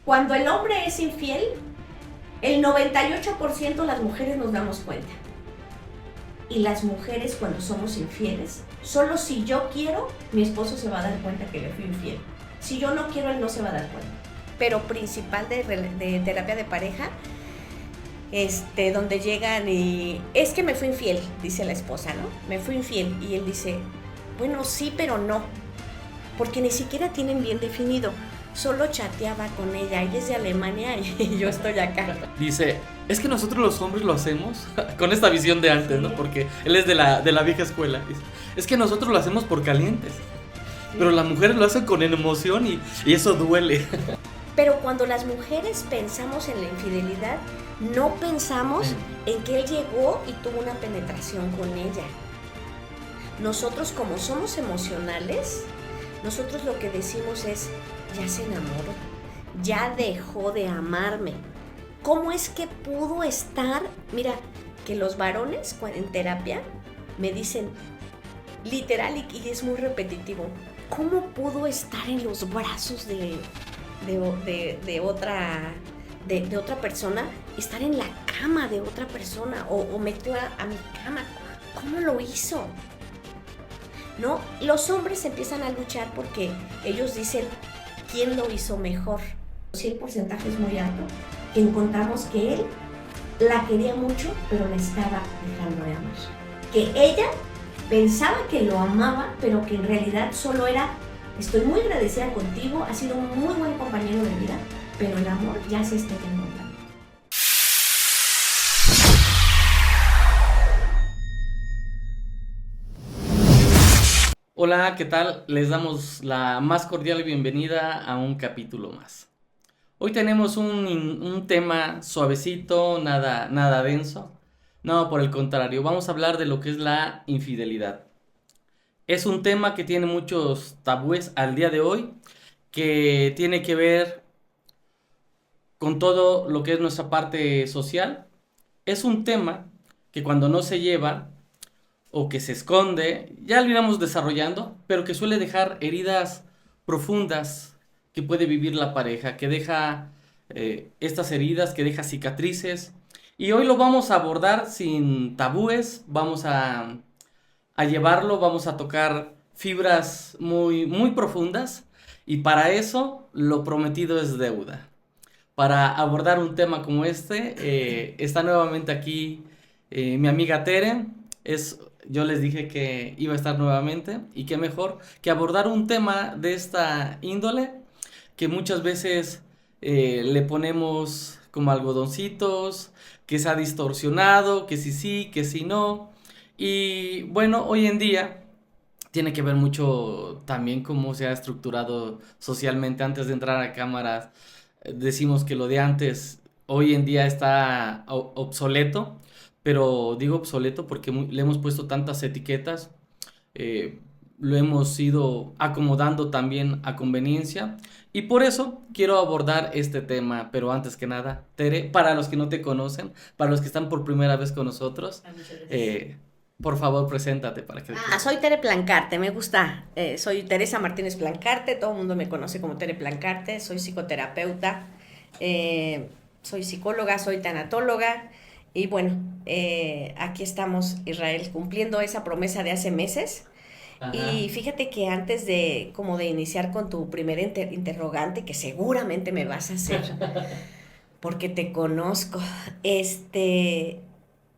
Cuando el hombre es infiel, el 98% las mujeres nos damos cuenta. Y las mujeres cuando somos infieles, solo si yo quiero, mi esposo se va a dar cuenta que le fui infiel. Si yo no quiero, él no se va a dar cuenta. Pero principal de terapia de pareja, donde llegan y es que me fui infiel, dice la esposa, ¿no? Me fui infiel. Y él dice, bueno, sí, pero no. Porque ni siquiera tienen bien definido. Solo chateaba con ella es de Alemania y yo estoy acá. Dice, es que nosotros los hombres lo hacemos con esta visión de antes, ¿no? Porque él es de la vieja escuela. Dice, es que nosotros lo hacemos por calientes. Sí. Pero las mujeres lo hacen con emoción y eso duele. Pero cuando las mujeres pensamos en la infidelidad, no pensamos en que él llegó y tuvo una penetración con ella. Nosotros, como somos emocionales, nosotros lo que decimos es, ya se enamoró, ya dejó de amarme. ¿Cómo es que pudo estar? Mira, que los varones en terapia me dicen, literal, y es muy repetitivo, ¿cómo pudo estar en los brazos de otra persona, estar en la cama de otra persona o metió a mi cama? ¿Cómo lo hizo? ¿No? Los hombres empiezan a luchar porque ellos dicen, ¿quién lo hizo mejor? Sí, el porcentaje es muy alto, que encontramos que él la quería mucho, pero la estaba dejando de amar. Que ella pensaba que lo amaba, pero que en realidad solo era, estoy muy agradecida contigo, has sido un muy buen compañero de vida, pero el amor ya se está encontrando. Hola, ¿qué tal? Les damos la más cordial bienvenida a un capítulo más. Hoy tenemos un tema suavecito, nada denso. No, por el contrario, vamos a hablar de lo que es la infidelidad. Es un tema que tiene muchos tabúes al día de hoy, que tiene que ver con todo lo que es nuestra parte social. Es un tema que cuando no se lleva o que se esconde, ya lo iremos desarrollando, pero que suele dejar heridas profundas que puede vivir la pareja, que deja estas heridas, que deja cicatrices. Y hoy lo vamos a abordar sin tabúes, vamos a llevarlo, vamos a tocar fibras muy profundas, y para eso lo prometido es deuda. Para abordar un tema como está nuevamente aquí mi amiga Tere. Yo les dije que iba a estar nuevamente, y qué mejor que abordar un tema de esta índole, que muchas veces le ponemos como algodoncitos, que se ha distorsionado, que sí, que sí no. Y bueno, hoy en día tiene que ver mucho también cómo se ha estructurado socialmente. Antes de entrar a cámaras, decimos que lo de antes hoy en día está obsoleto, pero digo obsoleto porque le hemos puesto tantas etiquetas, eh, lo hemos ido acomodando también a conveniencia, y por eso quiero abordar este tema. Pero antes que nada, Tere, para los que no te conocen, para los que están por primera vez con nosotros, por favor, preséntate para que... Soy Tere Plancarte, me gusta. Soy Teresa Martínez Plancarte, todo el mundo me conoce como Tere Plancarte. Soy psicoterapeuta, soy psicóloga, soy tanatóloga. Y bueno, aquí estamos, Israel, cumpliendo esa promesa de hace meses. Ajá. Y fíjate que antes de iniciar con tu primer interrogante, que seguramente me vas a hacer, porque te conozco,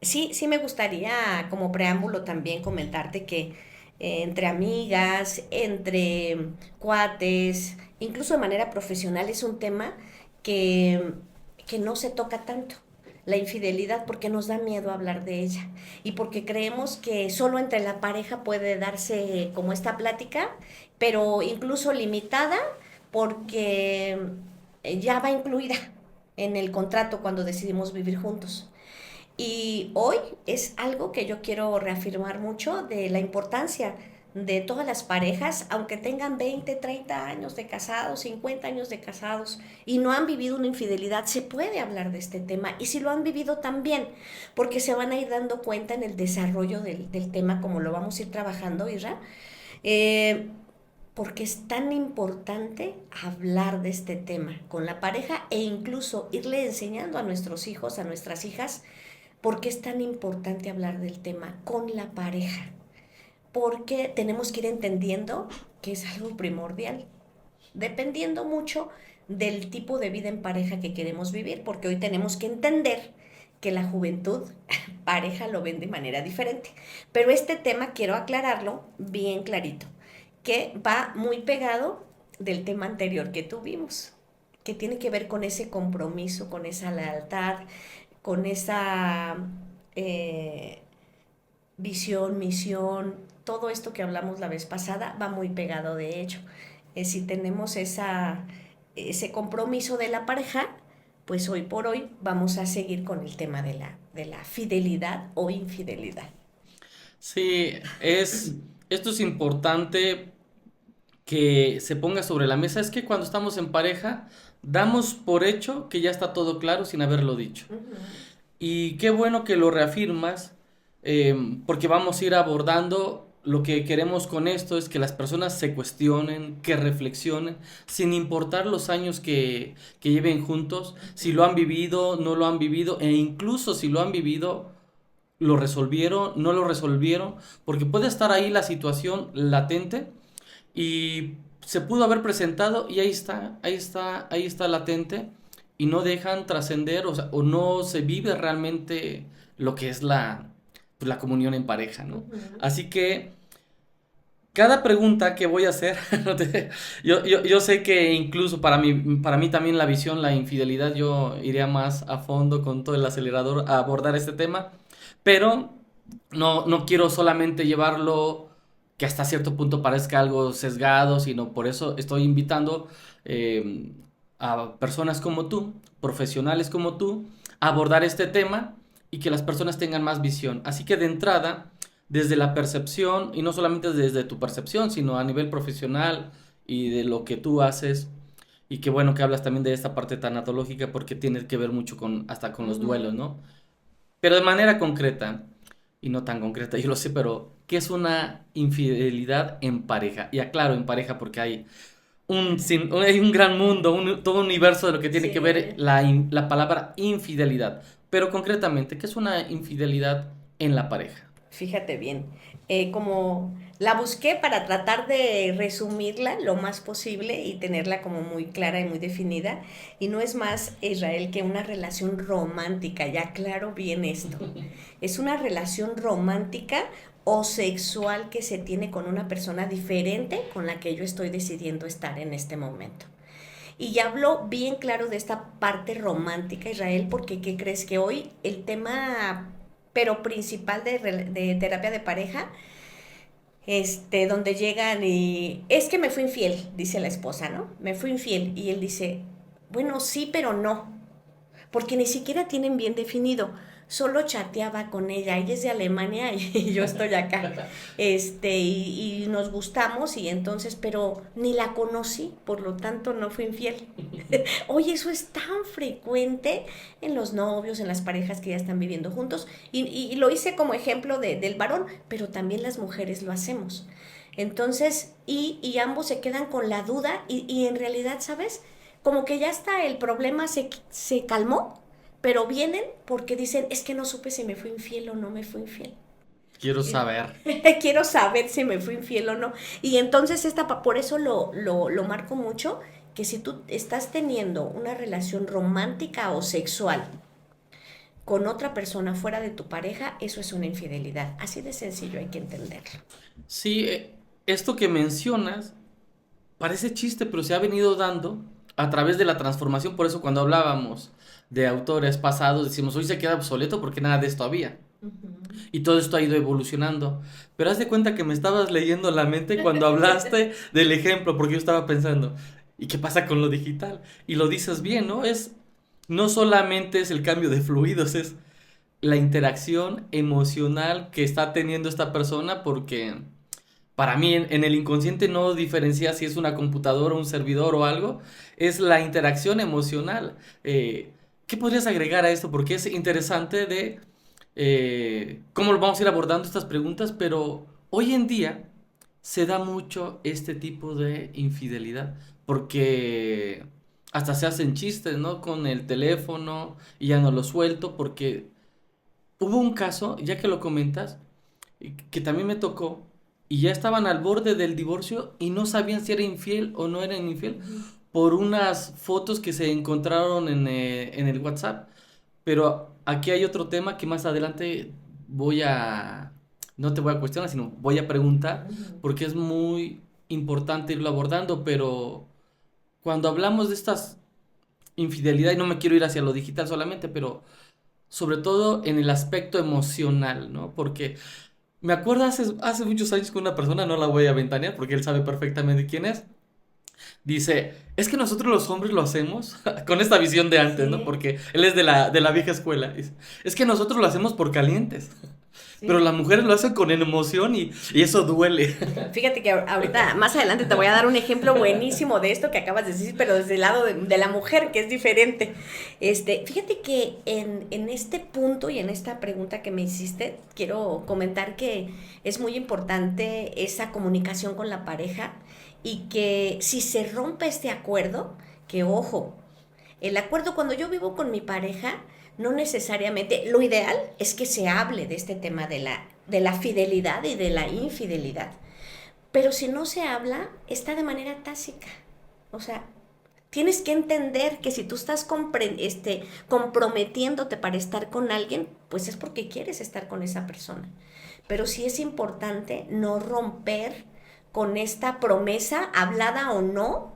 sí me gustaría como preámbulo también comentarte que entre amigas, entre cuates, incluso de manera profesional, es un tema que no se toca tanto. La infidelidad, porque nos da miedo hablar de ella y porque creemos que solo entre la pareja puede darse como esta plática, pero incluso limitada, porque ya va incluida en el contrato cuando decidimos vivir juntos. Y hoy es algo que yo quiero reafirmar mucho, de la importancia de todas las parejas, aunque tengan 20, 30 años de casados, 50 años de casados y no han vivido una infidelidad, se puede hablar de este tema, y si lo han vivido también, porque se van a ir dando cuenta en el desarrollo del tema, como lo vamos a ir trabajando, Isra. porque es tan importante hablar de este tema con la pareja e incluso irle enseñando a nuestros hijos, a nuestras hijas, por qué es tan importante hablar del tema con la pareja. Porque tenemos que ir entendiendo que es algo primordial, dependiendo mucho del tipo de vida en pareja que queremos vivir, porque hoy tenemos que entender que la juventud pareja lo ven de manera diferente. Pero este tema quiero aclararlo bien clarito, que va muy pegado del tema anterior que tuvimos, que tiene que ver con ese compromiso, con esa lealtad, con esa eh, visión, misión, todo esto que hablamos la vez pasada va muy pegado de hecho. Si tenemos ese compromiso de la pareja, pues hoy por hoy vamos a seguir con el tema de la fidelidad o infidelidad. Sí, esto es importante que se ponga sobre la mesa. Es que cuando estamos en pareja, damos por hecho que ya está todo claro sin haberlo dicho. Uh -huh. Y qué bueno que lo reafirmas, porque vamos a ir abordando lo que queremos con esto, es que las personas se cuestionen, que reflexionen, sin importar los años que lleven juntos, si lo han vivido, no lo han vivido, e incluso si lo han vivido, lo resolvieron, no lo resolvieron, porque puede estar ahí la situación latente y se pudo haber presentado y ahí está latente y no dejan trascender, o sea, o no se vive realmente lo que es pues, la comunión en pareja, ¿no? Uh-huh. Así que cada pregunta que voy a hacer, yo sé que incluso para mí también la visión, la infidelidad, yo iría más a fondo con todo el acelerador a abordar este tema, pero no quiero solamente llevarlo que hasta cierto punto parezca algo sesgado, sino por eso estoy invitando a personas como tú, profesionales como tú, a abordar este tema y que las personas tengan más visión. Así que de entrada, desde la percepción, y no solamente desde tu percepción, sino a nivel profesional y de lo que tú haces, y qué bueno que hablas también de esta parte tanatológica porque tiene que ver mucho hasta con los duelos, ¿no? Pero de manera concreta, y no tan concreta, yo lo sé, pero ¿qué es una infidelidad en pareja? Y aclaro, en pareja porque hay un gran mundo, todo un universo de lo que tiene Sí. que ver la palabra infidelidad. Pero concretamente, ¿qué es una infidelidad en la pareja? Fíjate bien, como la busqué para tratar de resumirla lo más posible y tenerla como muy clara y muy definida, y no es más, Israel, que una relación romántica, ya aclaro bien esto, es una relación romántica o sexual que se tiene con una persona diferente con la que yo estoy decidiendo estar en este momento. Y ya hablo bien claro de esta parte romántica, Israel, porque ¿qué crees? Que hoy el tema, pero principal de terapia de pareja, donde llegan y es que me fui infiel, dice la esposa, ¿no? Me fui infiel. Y él dice, bueno, sí, pero no, porque ni siquiera tienen bien definido. Solo chateaba con ella, ella es de Alemania y yo estoy acá, y nos gustamos y entonces, pero ni la conocí, por lo tanto no fui infiel. Oye, eso es tan frecuente en los novios, en las parejas que ya están viviendo juntos, y lo hice como ejemplo del varón, pero también las mujeres lo hacemos. Entonces, y ambos se quedan con la duda y en realidad, ¿sabes? Como que ya está, el problema se calmó, pero vienen porque dicen, es que no supe si me fui infiel o no me fui infiel. Quiero saber. Quiero saber si me fui infiel o no. Y entonces por eso lo marco mucho, que si tú estás teniendo una relación romántica o sexual con otra persona fuera de tu pareja, eso es una infidelidad. Así de sencillo, hay que entenderlo. Sí, esto que mencionas parece chiste, pero se ha venido dando a través de la transformación. Por eso cuando hablábamos de autores pasados, decimos, hoy se queda obsoleto porque nada de esto había. Y todo esto ha ido evolucionando. Pero haz de cuenta que me estabas leyendo la mente cuando hablaste del ejemplo, porque yo estaba pensando, ¿y qué pasa con lo digital? Y lo dices bien, ¿no? No solamente es el cambio de fluidos, es la interacción emocional que está teniendo esta persona, porque para mí en el inconsciente no diferencia si es una computadora, un servidor o algo, es la interacción emocional. ¿Qué podrías agregar a esto? Porque es interesante cómo lo vamos a ir abordando estas preguntas, pero hoy en día se da mucho este tipo de infidelidad, porque hasta se hacen chistes, ¿no? Con el teléfono y ya no lo suelto, porque hubo un caso, ya que lo comentas, que también me tocó, y ya estaban al borde del divorcio y no sabían si era infiel o no era infiel Ujú. por unas fotos que se encontraron en el WhatsApp. Pero aquí hay otro tema que más adelante voy a, no te voy a cuestionar, sino voy a preguntar, Ujú. porque es muy importante irlo abordando, pero cuando hablamos de estas infidelidades, y no me quiero ir hacia lo digital solamente, pero sobre todo en el aspecto emocional, ¿no? Porque me acuerdo hace muchos años con una persona, no la voy a ventanear porque él sabe perfectamente quién es. Dice, es que nosotros los hombres lo hacemos con esta visión de antes, ¿no? Sí, Porque él es de la vieja escuela. Dice, es que nosotros lo hacemos por calientes, pero sí. las mujeres lo hacen con emoción y eso duele. Fíjate que ahorita, más adelante te voy a dar un ejemplo buenísimo de esto que acabas de decir, pero desde el lado de la mujer, que es diferente. Fíjate que en este punto y en esta pregunta que me hiciste, quiero comentar que es muy importante esa comunicación con la pareja y que si se rompe este acuerdo, que ojo, el acuerdo cuando yo vivo con mi pareja, no necesariamente, lo ideal es que se hable de este tema de la fidelidad y de la infidelidad. Pero si no se habla, está de manera tácita. O sea, tienes que entender que si tú estás comprometiéndote para estar con alguien, pues es porque quieres estar con esa persona. Pero sí es importante no romper con esta promesa, hablada o no,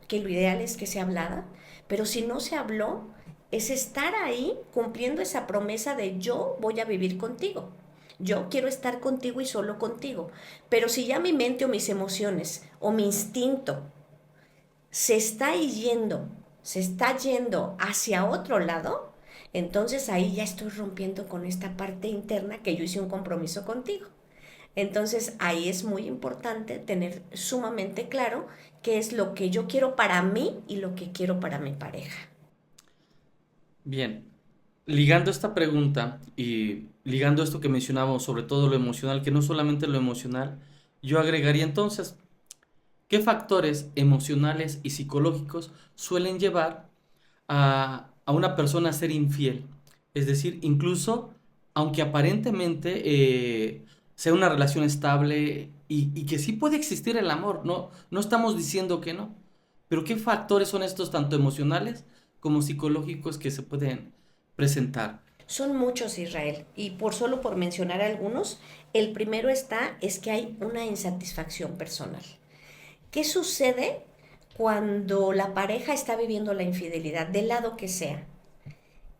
que lo ideal es que sea hablada, pero si no se habló, es estar ahí cumpliendo esa promesa de yo voy a vivir contigo. Yo quiero estar contigo y solo contigo. Pero si ya mi mente o mis emociones o mi instinto se está yendo hacia otro lado, entonces ahí ya estoy rompiendo con esta parte interna que yo hice un compromiso contigo. Entonces ahí es muy importante tener sumamente claro qué es lo que yo quiero para mí y lo que quiero para mi pareja. Bien, ligando esta pregunta y ligando esto que mencionamos, sobre todo lo emocional, que no solamente lo emocional, yo agregaría entonces, ¿qué factores emocionales y psicológicos suelen llevar a una persona a ser infiel? Es decir, incluso aunque aparentemente sea una relación estable y que sí puede existir el amor, no estamos diciendo que no, pero ¿qué factores son estos tanto emocionales como psicológicos que se pueden presentar? Son muchos, Israel, y solo por mencionar algunos, el primero es que hay una insatisfacción personal. ¿Qué sucede cuando la pareja está viviendo la infidelidad, del lado que sea?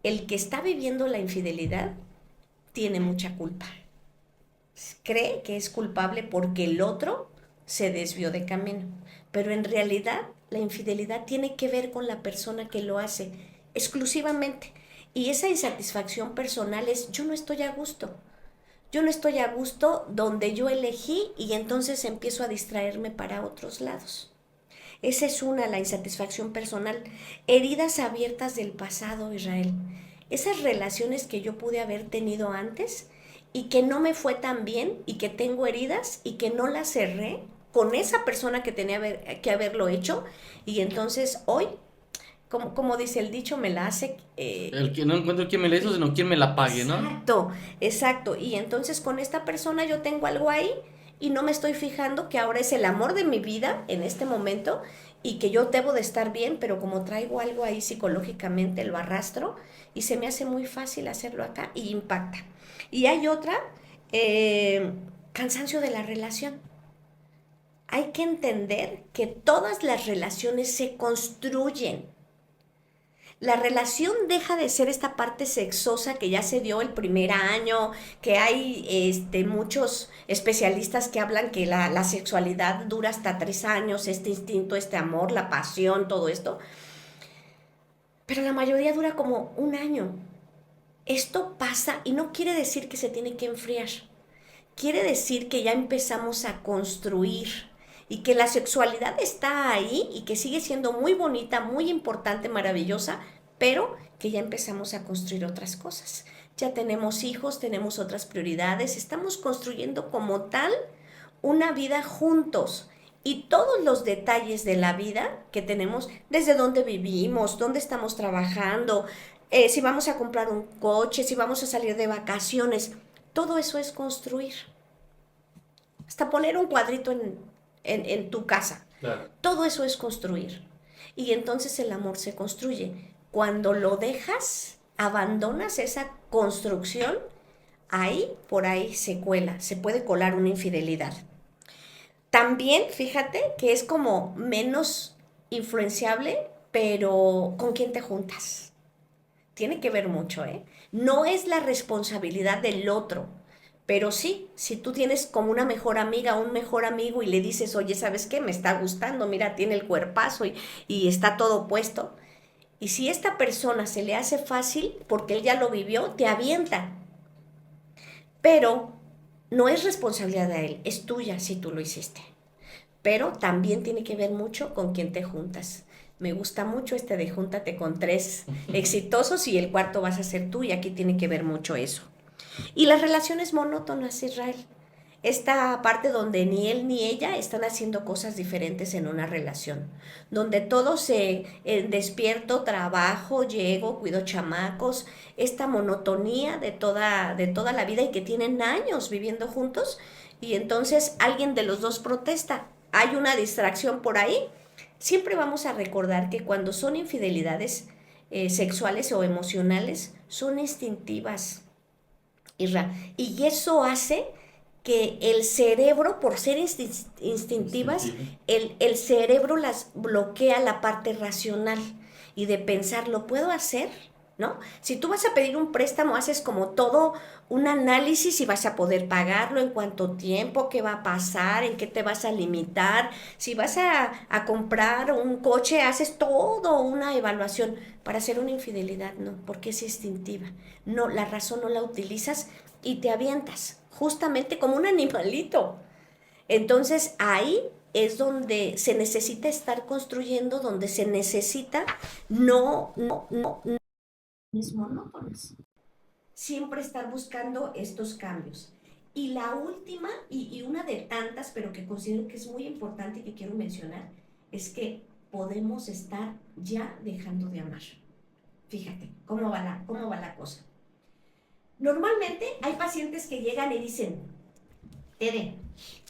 El que está viviendo la infidelidad tiene mucha culpa. Cree que es culpable porque el otro se desvió de camino. Pero en realidad la infidelidad tiene que ver con la persona que lo hace exclusivamente. Y esa insatisfacción personal es yo no estoy a gusto. Yo no estoy a gusto donde yo elegí y entonces empiezo a distraerme para otros lados. Esa es una, la insatisfacción personal. Heridas abiertas del pasado, Israel. Esas relaciones que yo pude haber tenido antes y que no me fue tan bien y que tengo heridas y que no las cerré con esa persona que tenía que haberlo hecho y entonces hoy, como dice el dicho, me la hace... El que no encuentro quién me la hizo, sino quién me la pague, ¿no? Exacto, exacto. Y entonces con esta persona yo tengo algo ahí y no me estoy fijando que ahora es el amor de mi vida en este momento y que yo debo de estar bien, pero como traigo algo ahí psicológicamente lo arrastro y se me hace muy fácil hacerlo acá y impacta. Y hay otra, eh, cansancio de la relación. Hay que entender que todas las relaciones se construyen. La relación deja de ser esta parte sexosa que ya se dio el primer año, que hay muchos especialistas que hablan que la sexualidad dura hasta 3 años, este instinto, este amor, la pasión, todo esto, pero la mayoría dura como un año. Esto pasa y no quiere decir que se tiene que enfriar, quiere decir que ya empezamos a construir y que la sexualidad está ahí y que sigue siendo muy bonita, muy importante, maravillosa, pero que ya empezamos a construir otras cosas. Ya tenemos hijos, tenemos otras prioridades, estamos construyendo como tal una vida juntos. Y todos los detalles de la vida que tenemos, desde dónde vivimos, dónde estamos trabajando, si vamos a comprar un coche, si vamos a salir de vacaciones, todo eso es construir. Hasta poner un cuadrito en tu casa. Claro. Todo eso es construir. Y entonces el amor se construye. Cuando lo dejas, abandonas esa construcción, ahí, por ahí se cuela, se puede colar una infidelidad. También, fíjate que es como menos influenciable, pero ¿con quién te juntas? Tiene que ver mucho, ¿eh? No es la responsabilidad del otro, pero sí, si tú tienes como una mejor amiga, un mejor amigo y le dices, oye, ¿sabes qué? Me está gustando, mira, tiene el cuerpazo y está todo puesto. Y si esta persona se le hace fácil, porque él ya lo vivió, te avienta. Pero no es responsabilidad de él, es tuya si tú lo hiciste. Pero también tiene que ver mucho con quién te juntas. Me gusta mucho este de júntate con 3 exitosos y el cuarto vas a ser tú, y aquí tiene que ver mucho eso. Y las relaciones monótonas, Israel. Esta parte donde ni él ni ella están haciendo cosas diferentes en una relación, donde todo se despierto, trabajo, llego, cuido chamacos, esta monotonía de toda la vida y que tienen años viviendo juntos, y entonces alguien de los dos protesta, hay una distracción por ahí. Siempre vamos a recordar que cuando son infidelidades sexuales o emocionales, son instintivas, Isra, y eso hace que el cerebro, por ser instintivas, Instintivo. el cerebro las bloquea la parte racional y de pensar, ¿lo puedo hacer? ¿No? Si tú vas a pedir un préstamo, haces como todo un análisis si vas a poder pagarlo, en cuánto tiempo, qué va a pasar, en qué te vas a limitar. Si vas a comprar un coche, haces todo una evaluación. Para hacer una infidelidad, no, porque es instintiva. No, la razón no la utilizas y te avientas, justamente como un animalito. Entonces ahí es donde se necesita estar construyendo, donde se necesita no es monótonas. Siempre estar buscando estos cambios. Y la última, y una de tantas, pero que considero que es muy importante y que quiero mencionar, es que podemos estar ya dejando de amar. Fíjate cómo va la cosa. Normalmente hay pacientes que llegan y dicen, Tere,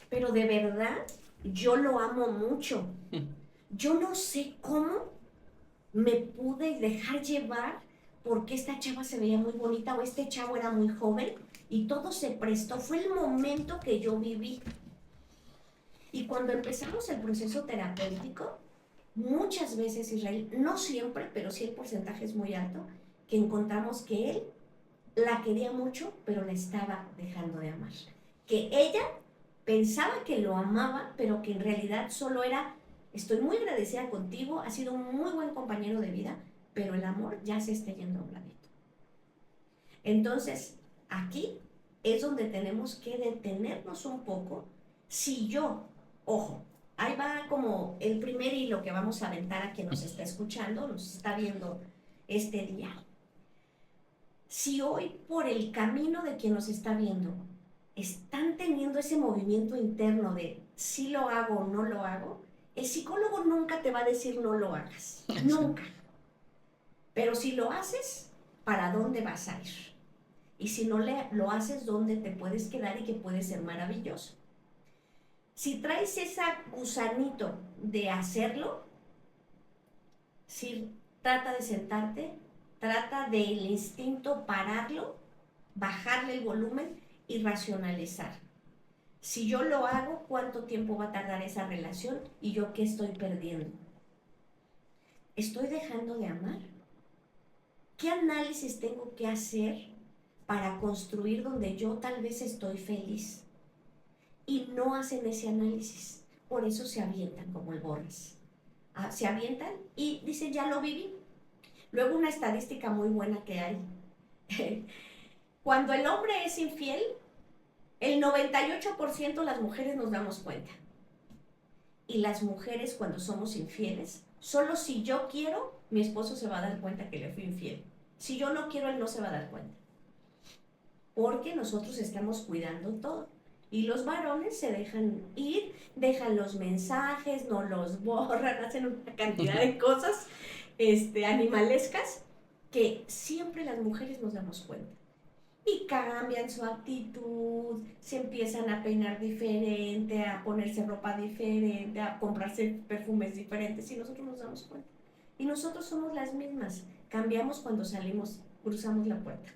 pero de verdad yo lo amo mucho. Yo no sé cómo me pude dejar llevar porque esta chava se veía muy bonita o este chavo era muy joven y todo se prestó. Fue el momento que yo viví. Y cuando empezamos el proceso terapéutico, muchas veces, Israel, no siempre, pero sí el porcentaje es muy alto, que encontramos que él la quería mucho, pero la estaba dejando de amar. Que ella pensaba que lo amaba, pero que en realidad solo era, estoy muy agradecida contigo, has sido un muy buen compañero de vida, pero el amor ya se está yendo a un ladito. Entonces, aquí es donde tenemos que detenernos un poco. Si yo, ojo, ahí va como el primer hilo que vamos a aventar a quien nos está escuchando, nos está viendo este día. Si hoy por el camino de quien nos está viendo están teniendo ese movimiento interno de si lo hago o no lo hago, el psicólogo nunca te va a decir no lo hagas, nunca. Pero si lo haces, ¿para dónde vas a ir? Y si no lo haces, ¿dónde te puedes quedar y que puede ser maravilloso? Si traes ese gusanito de hacerlo, si trata de sentarte, trata del instinto pararlo, bajarle el volumen y racionalizar. Si yo lo hago, ¿cuánto tiempo va a tardar esa relación? ¿Y yo qué estoy perdiendo? ¿Estoy dejando de amar? ¿Qué análisis tengo que hacer para construir donde yo tal vez estoy feliz? Y no hacen ese análisis. Por eso se avientan como el borras. Se avientan y dicen, ya lo viví. Luego una estadística muy buena que hay. Cuando el hombre es infiel, el 98% las mujeres nos damos cuenta. Y las mujeres cuando somos infieles, solo si yo quiero, mi esposo se va a dar cuenta que le fui infiel. Si yo no quiero, él no se va a dar cuenta. Porque nosotros estamos cuidando todo. Y los varones se dejan ir, dejan los mensajes, no los borran, hacen una cantidad de cosas animalescas que siempre las mujeres nos damos cuenta. Y cambian su actitud, se empiezan a peinar diferente, a ponerse ropa diferente, a comprarse perfumes diferentes y nosotros nos damos cuenta. Y nosotros somos las mismas, cambiamos cuando salimos, cruzamos la puerta.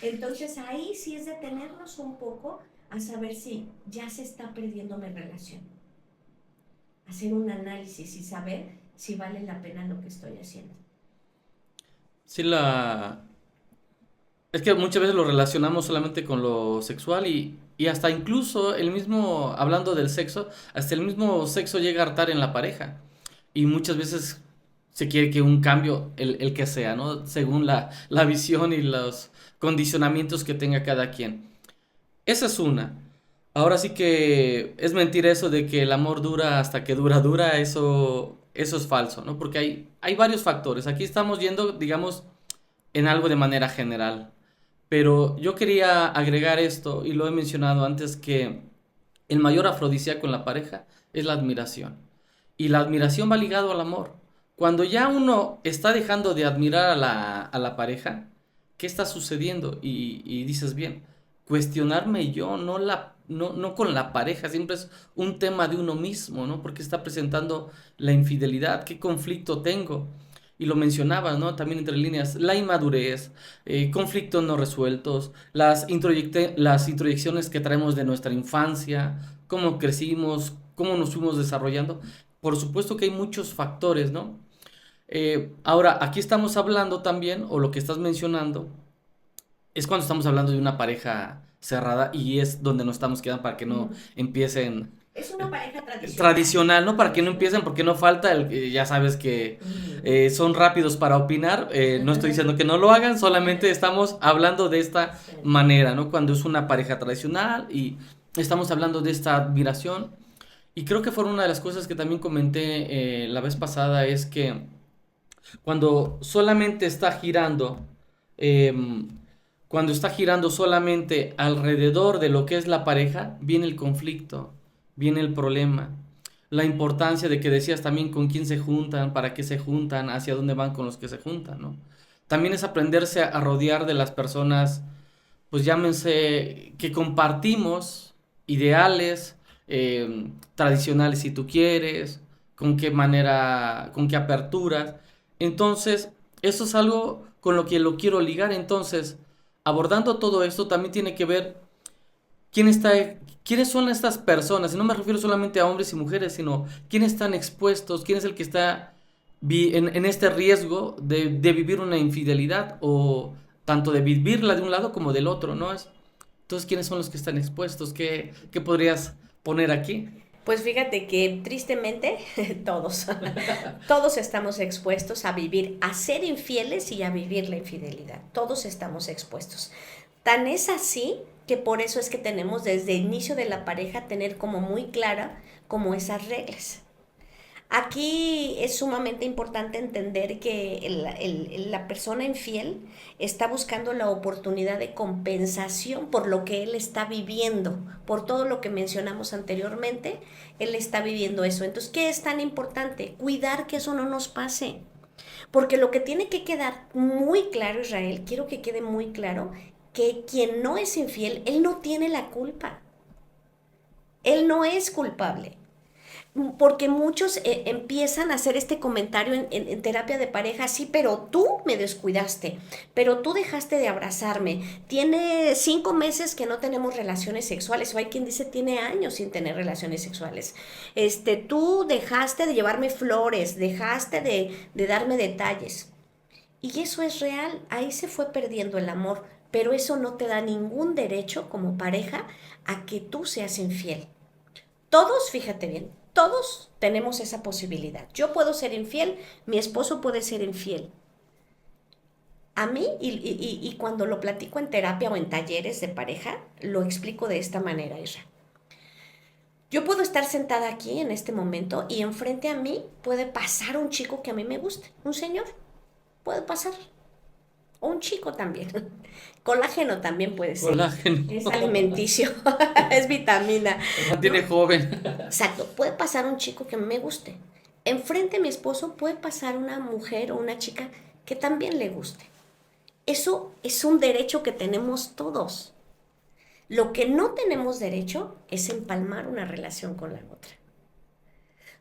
Entonces ahí sí es detenernos un poco a saber si ya se está perdiendo mi relación. Hacer un análisis y saber si vale la pena lo que estoy haciendo. Sí, es que muchas veces lo relacionamos solamente con lo sexual y hasta incluso el mismo, hablando del sexo, hasta el mismo sexo llega a hartar en la pareja. Y muchas veces se quiere que un cambio, el que sea, ¿no? Según la visión y los condicionamientos que tenga cada quien. Esa es una. Ahora sí que es mentira eso de que el amor dura hasta que dura, eso es falso, ¿no? Porque hay varios factores. Aquí estamos yendo, digamos, en algo de manera general. Pero yo quería agregar esto, y lo he mencionado antes, que el mayor afrodisíaco en la pareja es la admiración. Y la admiración va ligado al amor. Cuando ya uno está dejando de admirar a la pareja, ¿qué está sucediendo? Y dices bien, cuestionarme yo, no con la pareja, siempre es un tema de uno mismo, ¿no? Porque está presentando la infidelidad, ¿qué conflicto tengo? Y lo mencionaba, ¿no? También entre líneas, la inmadurez, conflictos no resueltos, las introyecciones que traemos de nuestra infancia, cómo crecimos, cómo nos fuimos desarrollando. Por supuesto que hay muchos factores, ¿no? Ahora, aquí estamos hablando también, o lo que estás mencionando, es cuando estamos hablando de una pareja cerrada y es donde nos estamos quedando para que no empiecen Es una pareja tradicional. tradicional, ¿no? Para que no empiecen, porque no falta ya sabes que son rápidos para opinar. No estoy diciendo que no lo hagan, solamente estamos hablando de esta manera, ¿no? Cuando es una pareja tradicional y estamos hablando de esta admiración. Y creo que fue una de las cosas que también comenté la vez pasada, es que cuando solamente está girando, em, cuando está girando solamente alrededor de lo que es la pareja, viene el conflicto, viene el problema. La importancia de que decías también con quién se juntan, para qué se juntan, hacia dónde van con los que se juntan, ¿no? También es aprenderse a rodear de las personas, pues llámense, que compartimos ideales, tradicionales si tú quieres, con qué manera, con qué aperturas. Entonces, eso es algo con lo que lo quiero ligar. Entonces, abordando todo esto, también tiene que ver quién está, quiénes son estas personas. Y no me refiero solamente a hombres y mujeres, sino quiénes están expuestos, quién es el que está en este riesgo de vivir una infidelidad o tanto de vivirla de un lado como del otro, ¿no? Entonces, ¿quiénes son los que están expuestos? ¿Qué podrías poner aquí? Pues fíjate que tristemente todos, todos estamos expuestos a vivir, a ser infieles y a vivir la infidelidad. Todos estamos expuestos. Tan es así que por eso es que tenemos desde el inicio de la pareja tener como muy clara como esas reglas. Aquí es sumamente importante entender que la persona infiel está buscando la oportunidad de compensación por lo que él está viviendo, por todo lo que mencionamos anteriormente, él está viviendo eso. Entonces, ¿qué es tan importante? Cuidar que eso no nos pase. Porque lo que tiene que quedar muy claro, Israel, quiero que quede muy claro, que quien no es infiel, él no tiene la culpa. Él no es culpable. Porque muchos empiezan a hacer este comentario en terapia de pareja, sí, pero tú me descuidaste, pero tú dejaste de abrazarme, tiene 5 meses que no tenemos relaciones sexuales, o hay quien dice tiene años sin tener relaciones sexuales, tú dejaste de llevarme flores, dejaste de darme detalles, y eso es real, ahí se fue perdiendo el amor, pero eso no te da ningún derecho como pareja a que tú seas infiel. Todos, fíjate bien, todos tenemos esa posibilidad. Yo puedo ser infiel, mi esposo puede ser infiel. A mí, y cuando lo platico en terapia o en talleres de pareja, lo explico de esta manera, Isra. Yo puedo estar sentada aquí en este momento y enfrente a mí puede pasar un chico que a mí me guste, un señor, puede pasar. o un chico también. Colágeno también puede ser. Colágeno. Es alimenticio, es vitamina, Me ¿no? mantiene joven. Exacto, puede pasar un chico que me guste. Enfrente de mi esposo puede pasar una mujer o una chica que también le guste. Eso es un derecho que tenemos todos. Lo que no tenemos derecho es empalmar una relación con la otra.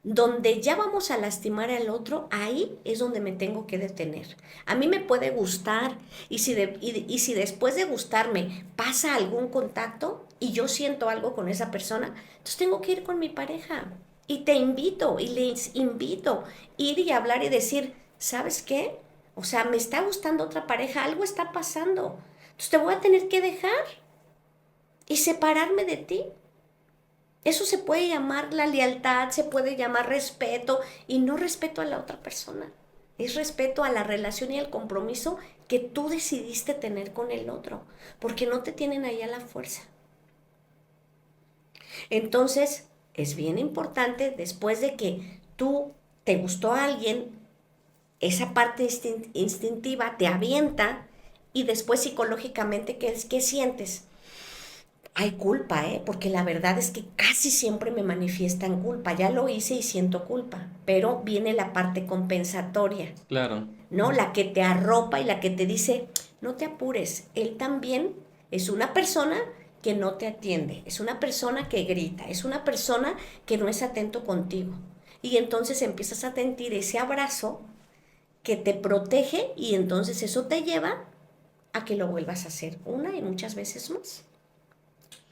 Donde ya vamos a lastimar al otro, ahí es donde me tengo que detener. A mí me puede gustar y si después de gustarme pasa algún contacto y yo siento algo con esa persona, entonces tengo que ir con mi pareja y te invito y les invito a ir y hablar y decir, ¿sabes qué? O sea, me está gustando otra pareja, algo está pasando. Entonces te voy a tener que dejar y separarme de ti. Eso se puede llamar la lealtad, se puede llamar respeto y no respeto a la otra persona. Es respeto a la relación y al compromiso que tú decidiste tener con el otro, porque no te tienen ahí a la fuerza. Entonces, es bien importante, después de que tú te gustó a alguien, esa parte instintiva te avienta y después psicológicamente, ¿qué sientes? Hay culpa, ¿eh? Porque la verdad es que casi siempre me manifiestan culpa. Ya lo hice y siento culpa, pero viene la parte compensatoria, Claro. ¿no? La que te arropa y la que te dice, no te apures, él también es una persona que no te atiende, es una persona que grita, es una persona que no es atento contigo. Y entonces empiezas a sentir ese abrazo que te protege y entonces eso te lleva a que lo vuelvas a hacer una y muchas veces más.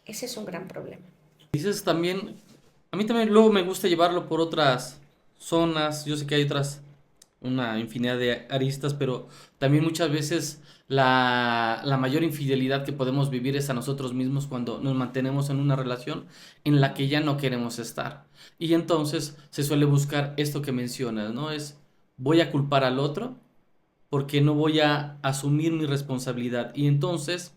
Ese es un gran problema. Dices también, a mí también luego me gusta llevarlo por otras zonas. Yo sé que hay otras, una infinidad de aristas, pero también muchas veces la mayor infidelidad que podemos vivir es a nosotros mismos cuando nos mantenemos en una relación en la que ya no queremos estar. Y entonces se suele buscar esto que mencionas, ¿no? Es voy a culpar al otro porque no voy a asumir mi responsabilidad. Y entonces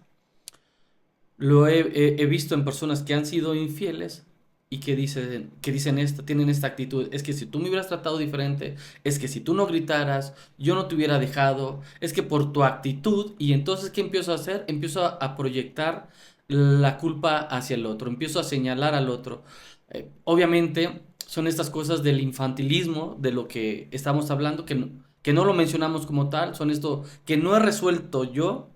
he visto en personas que han sido infieles y que dicen esto, tienen esta actitud. Es que si tú me hubieras tratado diferente, es que si tú no gritaras, yo no te hubiera dejado, es que por tu actitud. Y entonces, ¿qué empiezo a hacer? Empiezo a proyectar la culpa hacia el otro, empiezo a señalar al otro. Obviamente son estas cosas del infantilismo, de lo que estamos hablando, que no lo mencionamos como tal, son esto que no he resuelto yo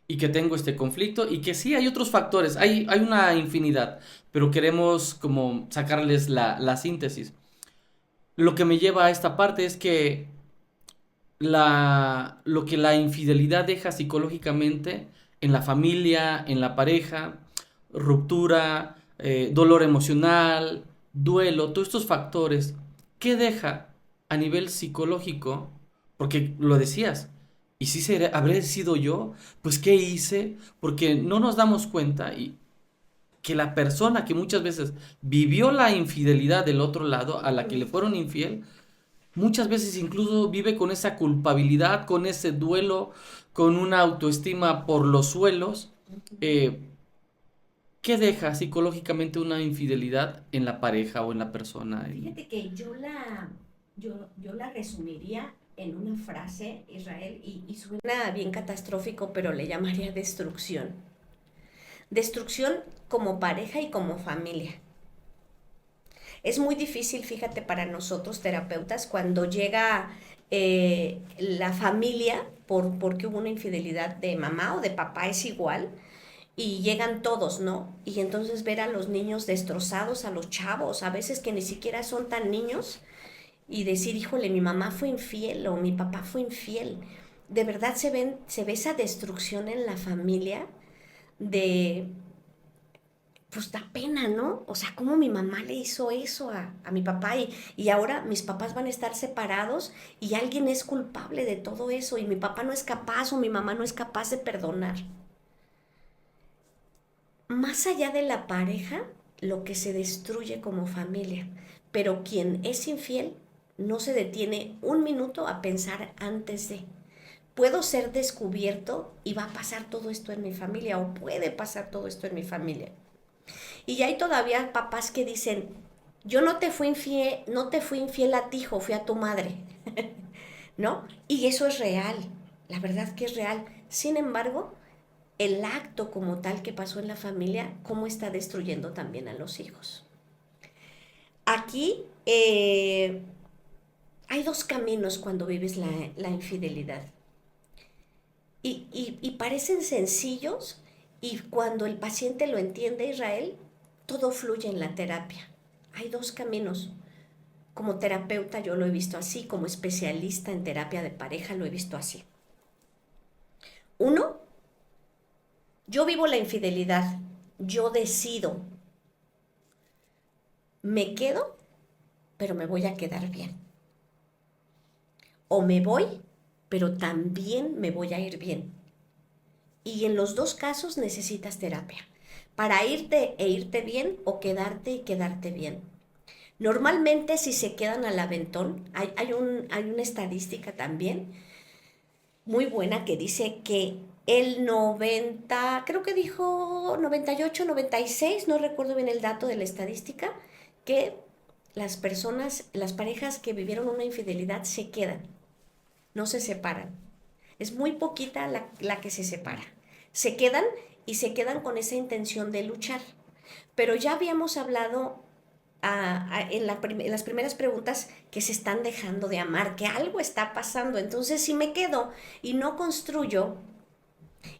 y que tengo este conflicto y que sí hay otros factores, hay una infinidad, pero queremos como sacarles la síntesis. Lo que me lleva a esta parte es que lo que la infidelidad deja psicológicamente en la familia, en la pareja, ruptura, dolor emocional, duelo, todos estos factores, ¿qué deja a nivel psicológico? Porque lo decías, ¿y si habré sido yo? Pues ¿qué hice? Porque no nos damos cuenta y que la persona que muchas veces vivió la infidelidad del otro lado, a la que le fueron infiel, muchas veces incluso vive con esa culpabilidad, con ese duelo, con una autoestima por los suelos. Eh, ¿Qué deja psicológicamente una infidelidad en la pareja o en la persona? Fíjate que yo la resumiría en una frase, Israel, y suena bien catastrófico, pero le llamaría destrucción. Destrucción como pareja y como familia. Es muy difícil, fíjate, para nosotros terapeutas cuando llega la familia porque hubo una infidelidad de mamá o de papá, es igual, y llegan todos, ¿no? Y entonces ver a los niños destrozados, a los chavos, a veces que ni siquiera son tan niños, y decir, híjole, mi mamá fue infiel o mi papá fue infiel. De verdad se ve esa destrucción en la familia de, pues da pena, ¿no? O sea, cómo mi mamá le hizo eso a mi papá y ahora mis papás van a estar separados y alguien es culpable de todo eso y mi papá no es capaz o mi mamá no es capaz de perdonar. Más allá de la pareja, lo que se destruye como familia, pero quien es infiel no se detiene un minuto a pensar antes de. Puedo ser descubierto y va a pasar todo esto en mi familia o puede pasar todo esto en mi familia. Y hay todavía papás que dicen, yo no te fui infiel a ti, hijo, fui a tu madre, ¿no? Y eso es real. La verdad que es real. Sin embargo, el acto como tal que pasó en la familia, cómo está destruyendo también a los hijos. Aquí hay dos caminos cuando vives la infidelidad. Y parecen sencillos y cuando el paciente lo entiende, Israel, todo fluye en la terapia. Hay dos caminos. Como terapeuta yo lo he visto así, como especialista en terapia de pareja lo he visto así. Uno, yo vivo la infidelidad, yo decido, me quedo, pero me voy a quedar bien. O me voy, pero también me voy a ir bien. Y en los dos casos necesitas terapia, para irte e irte bien o quedarte y quedarte bien. Normalmente si se quedan al aventón, hay una estadística también muy buena que dice que el 90, creo que dijo 98, 96, no recuerdo bien el dato de la estadística, que las personas, las parejas que vivieron una infidelidad se quedan, no se separan. Es muy poquita la que se separa. Se quedan y se quedan con esa intención de luchar. Pero ya habíamos hablado en las primeras preguntas que se están dejando de amar, que algo está pasando. Entonces, si me quedo y no construyo,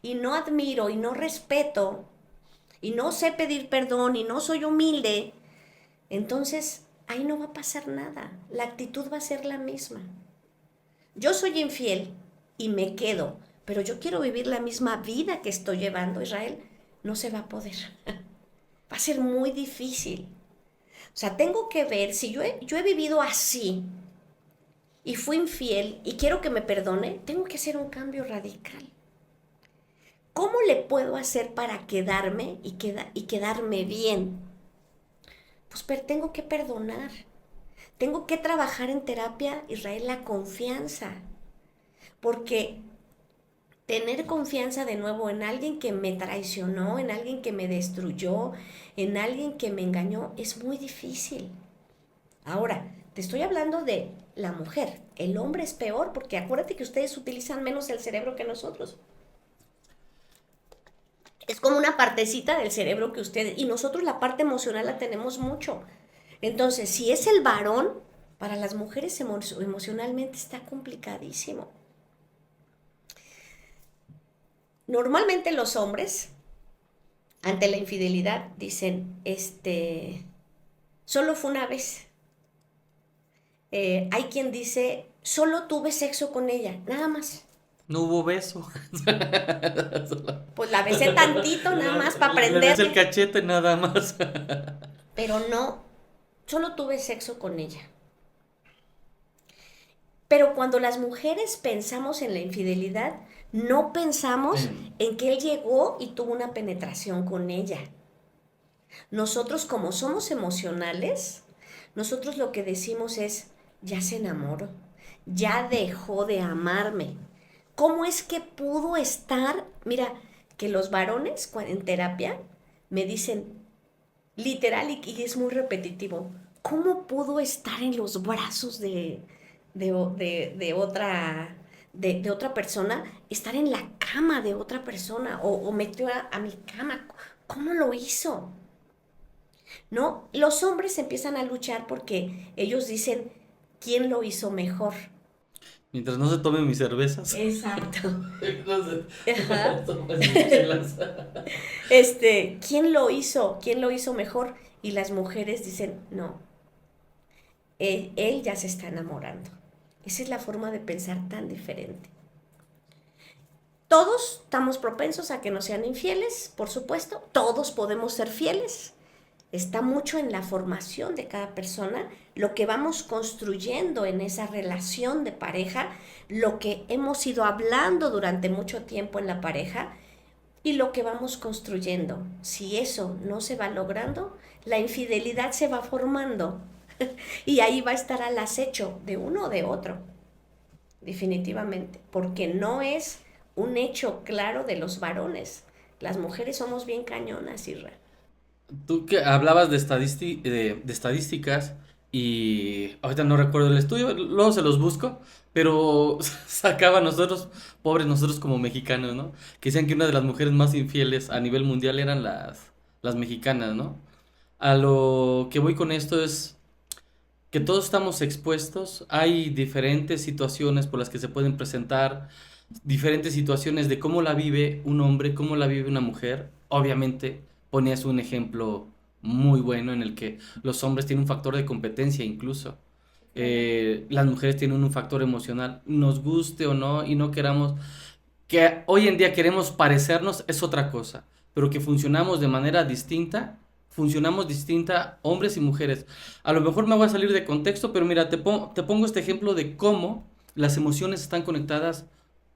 y no admiro, y no respeto, y no sé pedir perdón, y no soy humilde, entonces ahí no va a pasar nada. La actitud va a ser la misma. Yo soy infiel y me quedo, pero yo quiero vivir la misma vida que estoy llevando, Israel, no se va a poder. Va a ser muy difícil. O sea, tengo que ver, si yo he vivido así y fui infiel y quiero que me perdone, tengo que hacer un cambio radical. ¿Cómo le puedo hacer para quedarme y quedarme bien? Pues tengo que perdonar. Tengo que trabajar en terapia, Israel, la confianza. Porque tener confianza de nuevo en alguien que me traicionó, en alguien que me destruyó, en alguien que me engañó, es muy difícil. Ahora, te estoy hablando de la mujer. El hombre es peor porque acuérdate que ustedes utilizan menos el cerebro que nosotros. Es como una partecita del cerebro que ustedes, y nosotros la parte emocional la tenemos mucho. Entonces, si es el varón, para las mujeres emocionalmente está complicadísimo. Normalmente los hombres, ante la infidelidad, dicen, solo fue una vez. Hay quien dice, solo tuve sexo con ella, nada más. No hubo beso. Pues la besé tantito, nada más para Le besé el aprenderle. cachete nada más. Pero no, solo tuve sexo con ella. Pero cuando las mujeres pensamos en la infidelidad, no pensamos en que él llegó y tuvo una penetración con ella. Nosotros, como somos emocionales, nosotros lo que decimos es, ya se enamoró, ya dejó de amarme. ¿Cómo es que pudo estar? Mira, que los varones en terapia me dicen, literal, y es muy repetitivo, ¿cómo pudo estar en los brazos de otra persona, estar en la cama de otra persona o metió a mi cama? ¿Cómo lo hizo? ¿No? Los hombres empiezan a luchar porque ellos dicen, ¿quién lo hizo mejor? Mientras no se tomen mis cervezas. Exacto. No sé. Ajá. Tomen mis chelas. ¿Quién lo hizo? ¿Quién lo hizo mejor? Y las mujeres dicen, no, él ya se está enamorando. Esa es la forma de pensar tan diferente. Todos estamos propensos a que nos sean infieles, por supuesto. Todos podemos ser fieles. Está mucho en la formación de cada persona, lo que vamos construyendo en esa relación de pareja, lo que hemos ido hablando durante mucho tiempo en la pareja y lo que vamos construyendo. Si eso no se va logrando, la infidelidad se va formando y ahí va a estar al acecho de uno o de otro, definitivamente, porque no es un hecho claro de los varones. Las mujeres somos bien cañonas, Isra. Tú que hablabas de estadísticas y ahorita no recuerdo el estudio, luego se los busco, pero sacaba nosotros, pobres nosotros como mexicanos, ¿no? Que decían que una de las mujeres más infieles a nivel mundial eran las mexicanas, ¿no? A lo que voy con esto es que todos estamos expuestos, hay diferentes situaciones por las que se pueden presentar, diferentes situaciones de cómo la vive un hombre, cómo la vive una mujer. Obviamente ponías un ejemplo muy bueno en el que los hombres tienen un factor de competencia incluso. Las mujeres tienen un factor emocional, nos guste o no y no queramos, que hoy en día queremos parecernos es otra cosa, pero que funcionamos distinta hombres y mujeres. A lo mejor me voy a salir de contexto, pero mira, te pongo este ejemplo de cómo las emociones están conectadas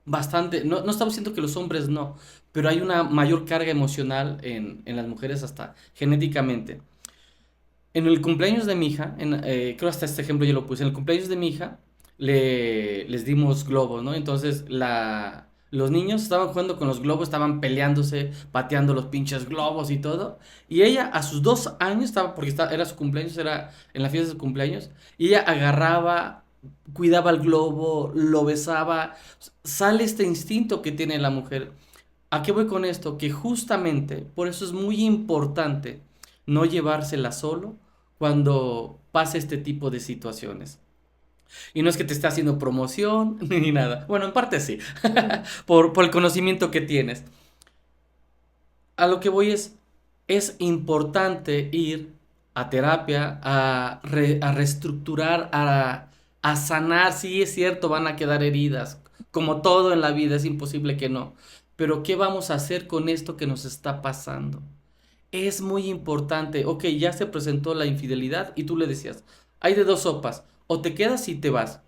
bastante. No, no estamos diciendo que los hombres no, pero hay una mayor carga emocional en las mujeres hasta genéticamente. En el cumpleaños de mi hija, creo hasta este ejemplo yo lo puse, en el cumpleaños de mi hija les dimos globos, ¿no? Entonces los niños estaban jugando con los globos, estaban peleándose, pateando los pinches globos y todo. Y ella a sus 2 años estaba, porque era su cumpleaños, era en la fiesta de su cumpleaños, y ella agarraba, cuidaba el globo, lo besaba. Sale este instinto que tiene la mujer. ¿A qué voy con esto? Que justamente por eso es muy importante no llevársela solo cuando pase este tipo de situaciones. Y no es que te esté haciendo promoción ni nada. Bueno, en parte sí, por el conocimiento que tienes. A lo que voy es importante ir a terapia, a reestructurar, a sanar. Sí, es cierto, van a quedar heridas. Como todo en la vida, es imposible que no. Pero ¿qué vamos a hacer con esto que nos está pasando? Es muy importante. Ok, ya se presentó la infidelidad y tú le decías, hay de dos sopas, o te quedas y te vas.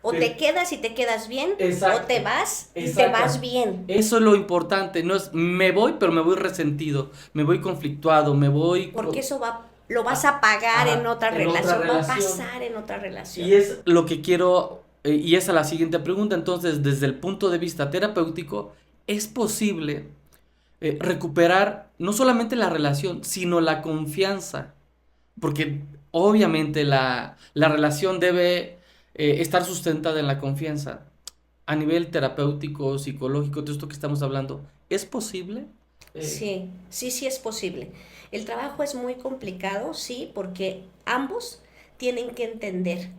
O te quedas y te quedas bien, Exacto, o te vas y te exacto. vas bien. Eso es lo importante, no es me voy, pero me voy resentido, me voy conflictuado, me voy... Porque eso lo vas a pagar en otra en otra relación, va a relación. pasar en otra relación. Y es lo que quiero, y esa es la siguiente pregunta. Entonces, desde el punto de vista terapéutico, ¿es posible recuperar no solamente la relación, sino la confianza? Porque obviamente la relación debe estar sustentada en la confianza. A nivel terapéutico, psicológico, de esto que estamos hablando, ¿es posible? Sí, sí, sí es posible. El trabajo es muy complicado, sí, porque ambos tienen que entender.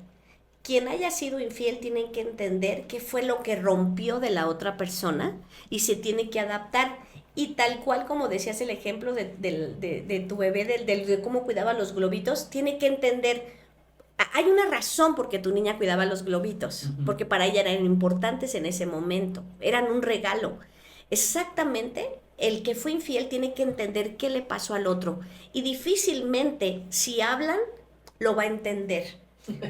Quien haya sido infiel tiene que entender qué fue lo que rompió de la otra persona y se tiene que adaptar. Y tal cual como decías el ejemplo de tu bebé, de cómo cuidaba los globitos, tiene que entender, hay una razón por qué tu niña cuidaba los globitos, Ujú. porque para ella eran importantes en ese momento, eran un regalo. Exactamente, el que fue infiel tiene que entender qué le pasó al otro y difícilmente si hablan lo va a entender.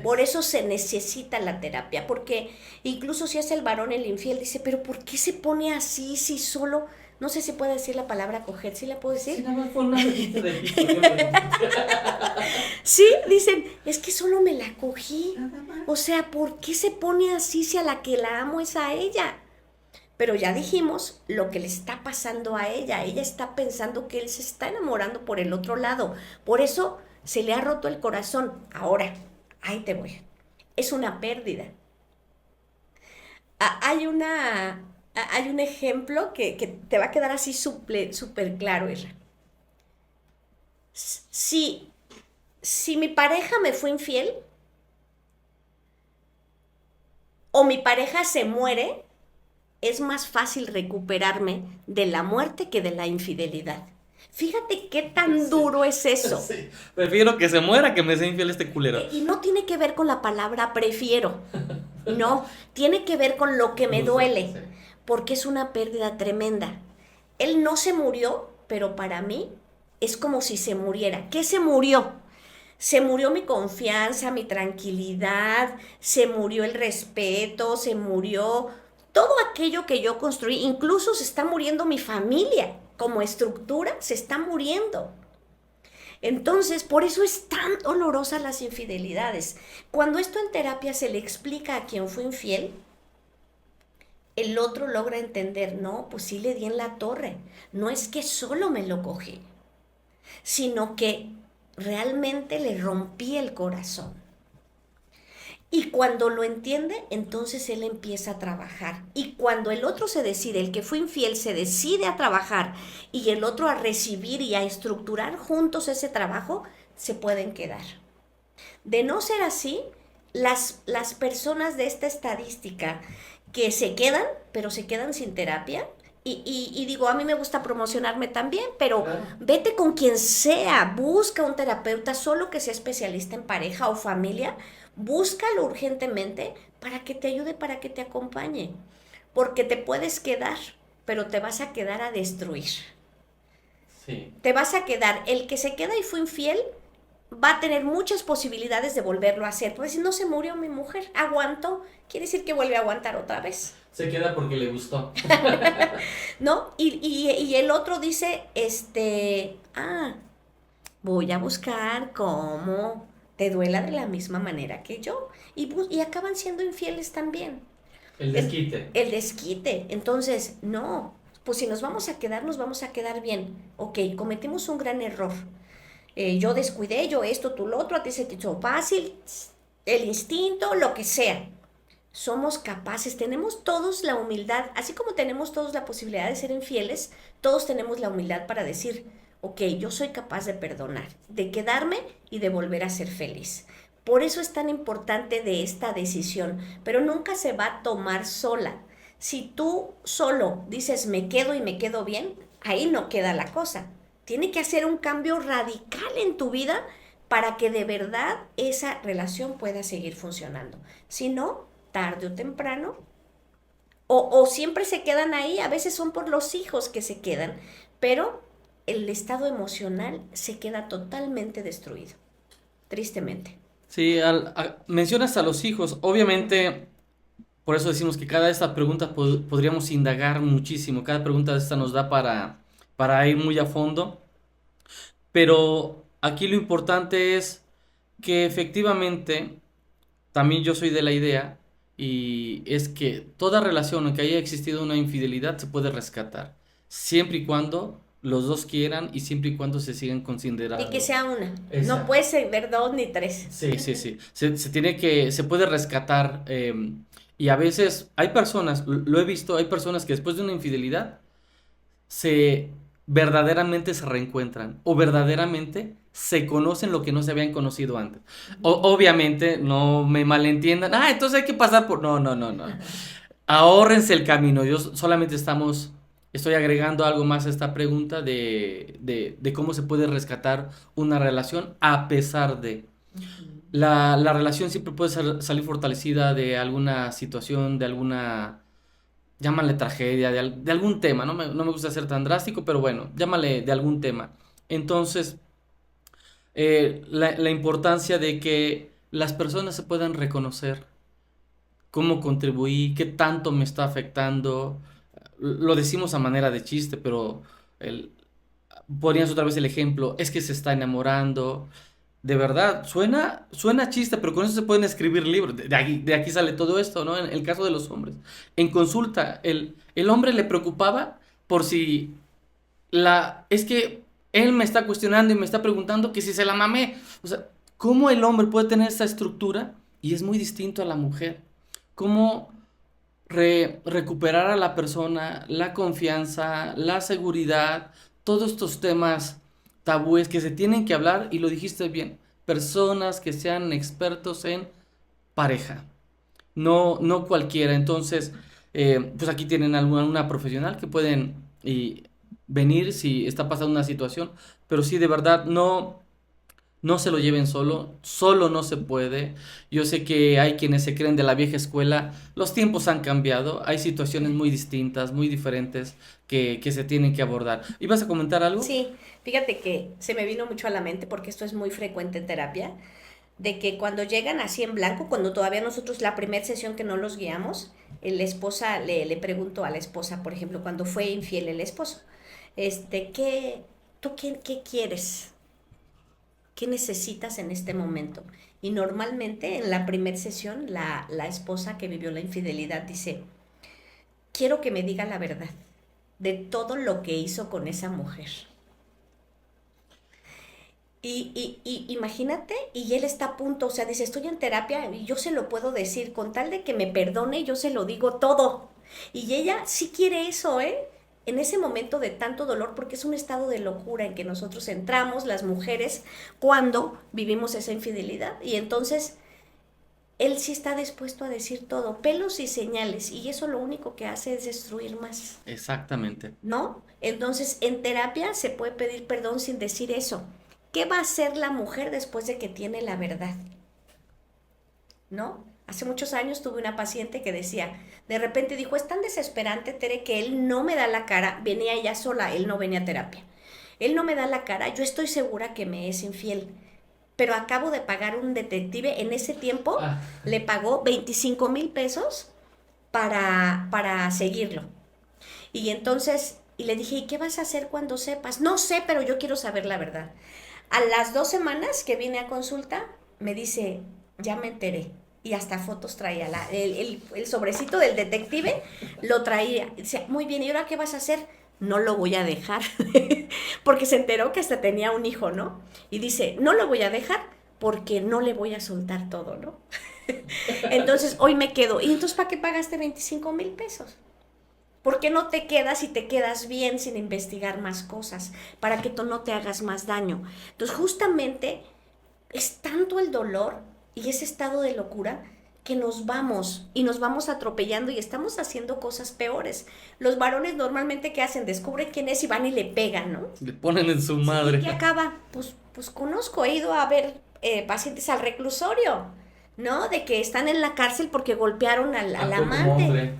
Por eso se necesita la terapia, porque incluso si es el varón el infiel, dice, pero ¿por qué se pone así si solo, no sé si puede decir la palabra coger, ¿sí la puedo decir? Sí, nada más fue una rejita de pito. Sí, dicen, es que solo me la cogí. O sea, ¿por qué se pone así si a la que la amo es a ella? Pero ya dijimos lo que le está pasando a ella. Ella está pensando que él se está enamorando por el otro lado. Por eso se le ha roto el corazón. Ahora, ahí te voy. Es una pérdida. Hay un ejemplo que te va a quedar así súper claro, Isra. Si, si mi pareja me fue infiel o mi pareja se muere, es más fácil recuperarme de la muerte que de la infidelidad. Fíjate qué tan duro es eso. Sí. Prefiero que se muera que me sea infiel este culero. Y no tiene que ver con la palabra prefiero. No, tiene que ver con lo que me duele. Sí. Porque es una pérdida tremenda. Él no se murió, pero para mí es como si se muriera. ¿Qué se murió? Se murió mi confianza, mi tranquilidad, se murió el respeto, se murió todo aquello que yo construí. Incluso se está muriendo mi familia. Como estructura se está muriendo. Entonces, por eso es tan dolorosa las infidelidades. Cuando esto en terapia se le explica a quien fue infiel, el otro logra entender, no, pues sí le di en la torre. No es que solo me lo cogí, sino que realmente le rompí el corazón. Y cuando lo entiende, entonces él empieza a trabajar. Y cuando el otro se decide, el que fue infiel se decide a trabajar y el otro a recibir y a estructurar juntos ese trabajo, se pueden quedar. De no ser así, las personas de esta estadística que se quedan, pero se quedan sin terapia, y digo, a mí me gusta promocionarme también, pero Claro. vete con quien sea, busca un terapeuta, solo que sea especialista en pareja o familia, búscalo urgentemente para que te ayude, para que te acompañe, porque te puedes quedar, pero te vas a quedar a destruir. Sí. Te vas a quedar, el que se queda y fue infiel va a tener muchas posibilidades de volverlo a hacer. Pues si no se murió mi mujer, aguantó, quiere decir que vuelve a aguantar otra vez. Se queda porque le gustó. ¿No? Y el otro dice, voy a buscar cómo te duela de la misma manera que yo. Y acaban siendo infieles también. El desquite. El desquite. Entonces, no, pues si nos vamos a quedar, nos vamos a quedar bien. Ok, cometimos un gran error. Yo descuidé, yo esto, tú lo otro, a ti se te hizo fácil, el instinto, lo que sea. Somos capaces, tenemos todos la humildad, así como tenemos todos la posibilidad de ser infieles, todos tenemos la humildad para decir, ok, yo soy capaz de perdonar, de quedarme y de volver a ser feliz. Por eso es tan importante de esta decisión, pero nunca se va a tomar sola. Si tú solo dices me quedo y me quedo bien, ahí no queda la cosa. Tiene que hacer un cambio radical en tu vida para que de verdad esa relación pueda seguir funcionando. Si no, tarde o temprano, o siempre se quedan ahí, a veces son por los hijos que se quedan, pero el estado emocional se queda totalmente destruido, tristemente. Sí, mencionas a los hijos. Obviamente, por eso decimos que cada de estas preguntas podríamos indagar muchísimo. Cada pregunta de esta nos da para ir muy a fondo. Pero aquí lo importante es que efectivamente, también yo soy de la idea, y es que toda relación en que haya existido una infidelidad se puede rescatar, siempre y cuando los dos quieran y siempre y cuando se sigan Y que considerando. sea una, no Exacto. puede ser dos ni tres. Sí, sí, sí. Se puede rescatar. Y a veces hay personas, lo he visto, hay personas que después de una infidelidad se verdaderamente se reencuentran o verdaderamente se conocen lo que no se habían conocido antes. Obviamente, no me malentiendan. Ah, entonces hay que pasar por. No, no, no, no. Ahórrense el camino. Yo solamente estoy agregando algo más a esta pregunta de cómo se puede rescatar una relación a pesar de. La relación siempre puede salir fortalecida de alguna situación, de alguna, llámale tragedia, de algún tema. No me gusta ser tan drástico, pero bueno, llámale de algún tema. Entonces, la importancia de que las personas se puedan reconocer cómo contribuí, qué tanto me está afectando. Lo decimos a manera de chiste, pero el, ponías otra vez el ejemplo, es que se está enamorando. De verdad, suena chiste, pero con eso se pueden escribir libros. De aquí sale todo esto, ¿no? En el caso de los hombres. En consulta, el hombre le preocupaba por si es que él me está cuestionando y me está preguntando que si se la mamé. O sea, ¿cómo el hombre puede tener esta estructura? Y es muy distinto a la mujer. ¿Cómo recuperar a la persona, la confianza, la seguridad, todos estos temas tabúes que se tienen que hablar, y lo dijiste bien, personas que sean expertos en pareja, no cualquiera. Entonces, pues aquí tienen alguna profesional que pueden venir si está pasando una situación, pero sí, de verdad, no se lo lleven solo no se puede. Yo sé que hay quienes se creen de la vieja escuela, los tiempos han cambiado, hay situaciones muy distintas, muy diferentes que se tienen que abordar. ¿Ibas a comentar algo? Sí, fíjate que se me vino mucho a la mente porque esto es muy frecuente en terapia, de que cuando llegan así en blanco, cuando todavía nosotros la primera sesión que no los guiamos, la esposa le preguntó a la esposa, por ejemplo, cuando fue infiel el esposo, ¿qué quieres? ¿Qué necesitas en este momento? Y normalmente en la primera sesión la esposa que vivió la infidelidad dice, quiero que me diga la verdad de todo lo que hizo con esa mujer. Y imagínate, y él está a punto, o sea, dice, estoy en terapia y yo se lo puedo decir, con tal de que me perdone, yo se lo digo todo. Y ella sí quiere eso, ¿eh? En ese momento de tanto dolor, porque es un estado de locura en que nosotros entramos, las mujeres, cuando vivimos esa infidelidad. Y entonces él sí está dispuesto a decir todo, pelos y señales, y eso lo único que hace es destruir más, Exactamente. ¿no? Entonces, en terapia se puede pedir perdón sin decir eso. ¿Qué va a hacer la mujer después de que tiene la verdad? ¿No? Hace muchos años tuve una paciente que decía, de repente dijo, es tan desesperante, Tere, que él no me da la cara, venía ella sola, él no venía a terapia. Él no me da la cara, yo estoy segura que me es infiel, pero acabo de pagar un detective, en ese tiempo Ah, le pagó 25,000 pesos para seguirlo. Y entonces, y le dije, ¿y qué vas a hacer cuando sepas? No sé, pero yo quiero saber la verdad. A las 2 semanas que vine a consulta, me dice, ya me enteré. Y hasta fotos traía. El sobrecito del detective lo traía. Dice, muy bien, ¿y ahora qué vas a hacer? No lo voy a dejar. Porque se enteró que hasta tenía un hijo, ¿no? Y dice, no lo voy a dejar porque no le voy a soltar todo, ¿no? Entonces, hoy me quedo. ¿Y entonces para qué pagaste 25,000 pesos? ¿Por qué no te quedas y te quedas bien sin investigar más cosas? Para que tú no te hagas más daño. Entonces, justamente es tanto el dolor y ese estado de locura que nos vamos y nos vamos atropellando y estamos haciendo cosas peores. Los varones normalmente ¿qué hacen? Descubren quién es y van y le pegan, ¿no? le ponen en su Sí, ¿y madre. qué acaba? Pues conozco, he ido a ver pacientes al reclusorio, ¿no? De que están en la cárcel porque golpearon al Actuó como amante. hombre.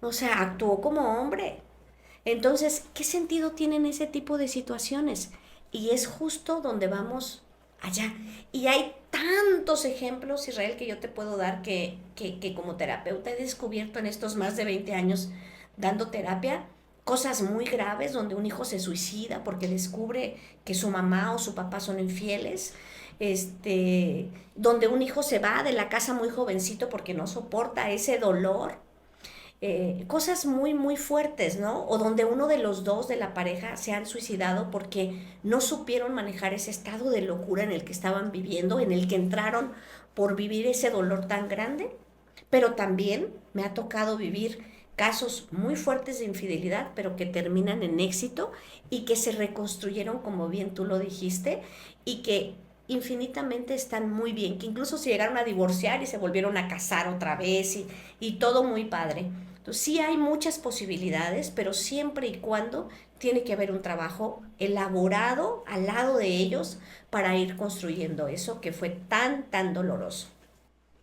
O sea, actuó como hombre. Entonces, ¿qué sentido tienen ese tipo de situaciones? Y es justo donde vamos allá. Y hay tantos ejemplos, Israel, que yo te puedo dar que como terapeuta he descubierto en estos más de 20 años dando terapia cosas muy graves donde un hijo se suicida porque descubre que su mamá o su papá son infieles, donde un hijo se va de la casa muy jovencito porque no soporta ese dolor, cosas muy, muy fuertes, ¿no? O donde uno de los dos de la pareja se han suicidado porque no supieron manejar ese estado de locura en el que estaban viviendo, en el que entraron por vivir ese dolor tan grande. Pero también me ha tocado vivir casos muy fuertes de infidelidad, pero que terminan en éxito y que se reconstruyeron, como bien tú lo dijiste, y que infinitamente están muy bien, que incluso se llegaron a divorciar y se volvieron a casar otra vez y todo muy padre. Entonces, sí hay muchas posibilidades, pero siempre y cuando tiene que haber un trabajo elaborado al lado de ellos para ir construyendo eso que fue tan, tan doloroso.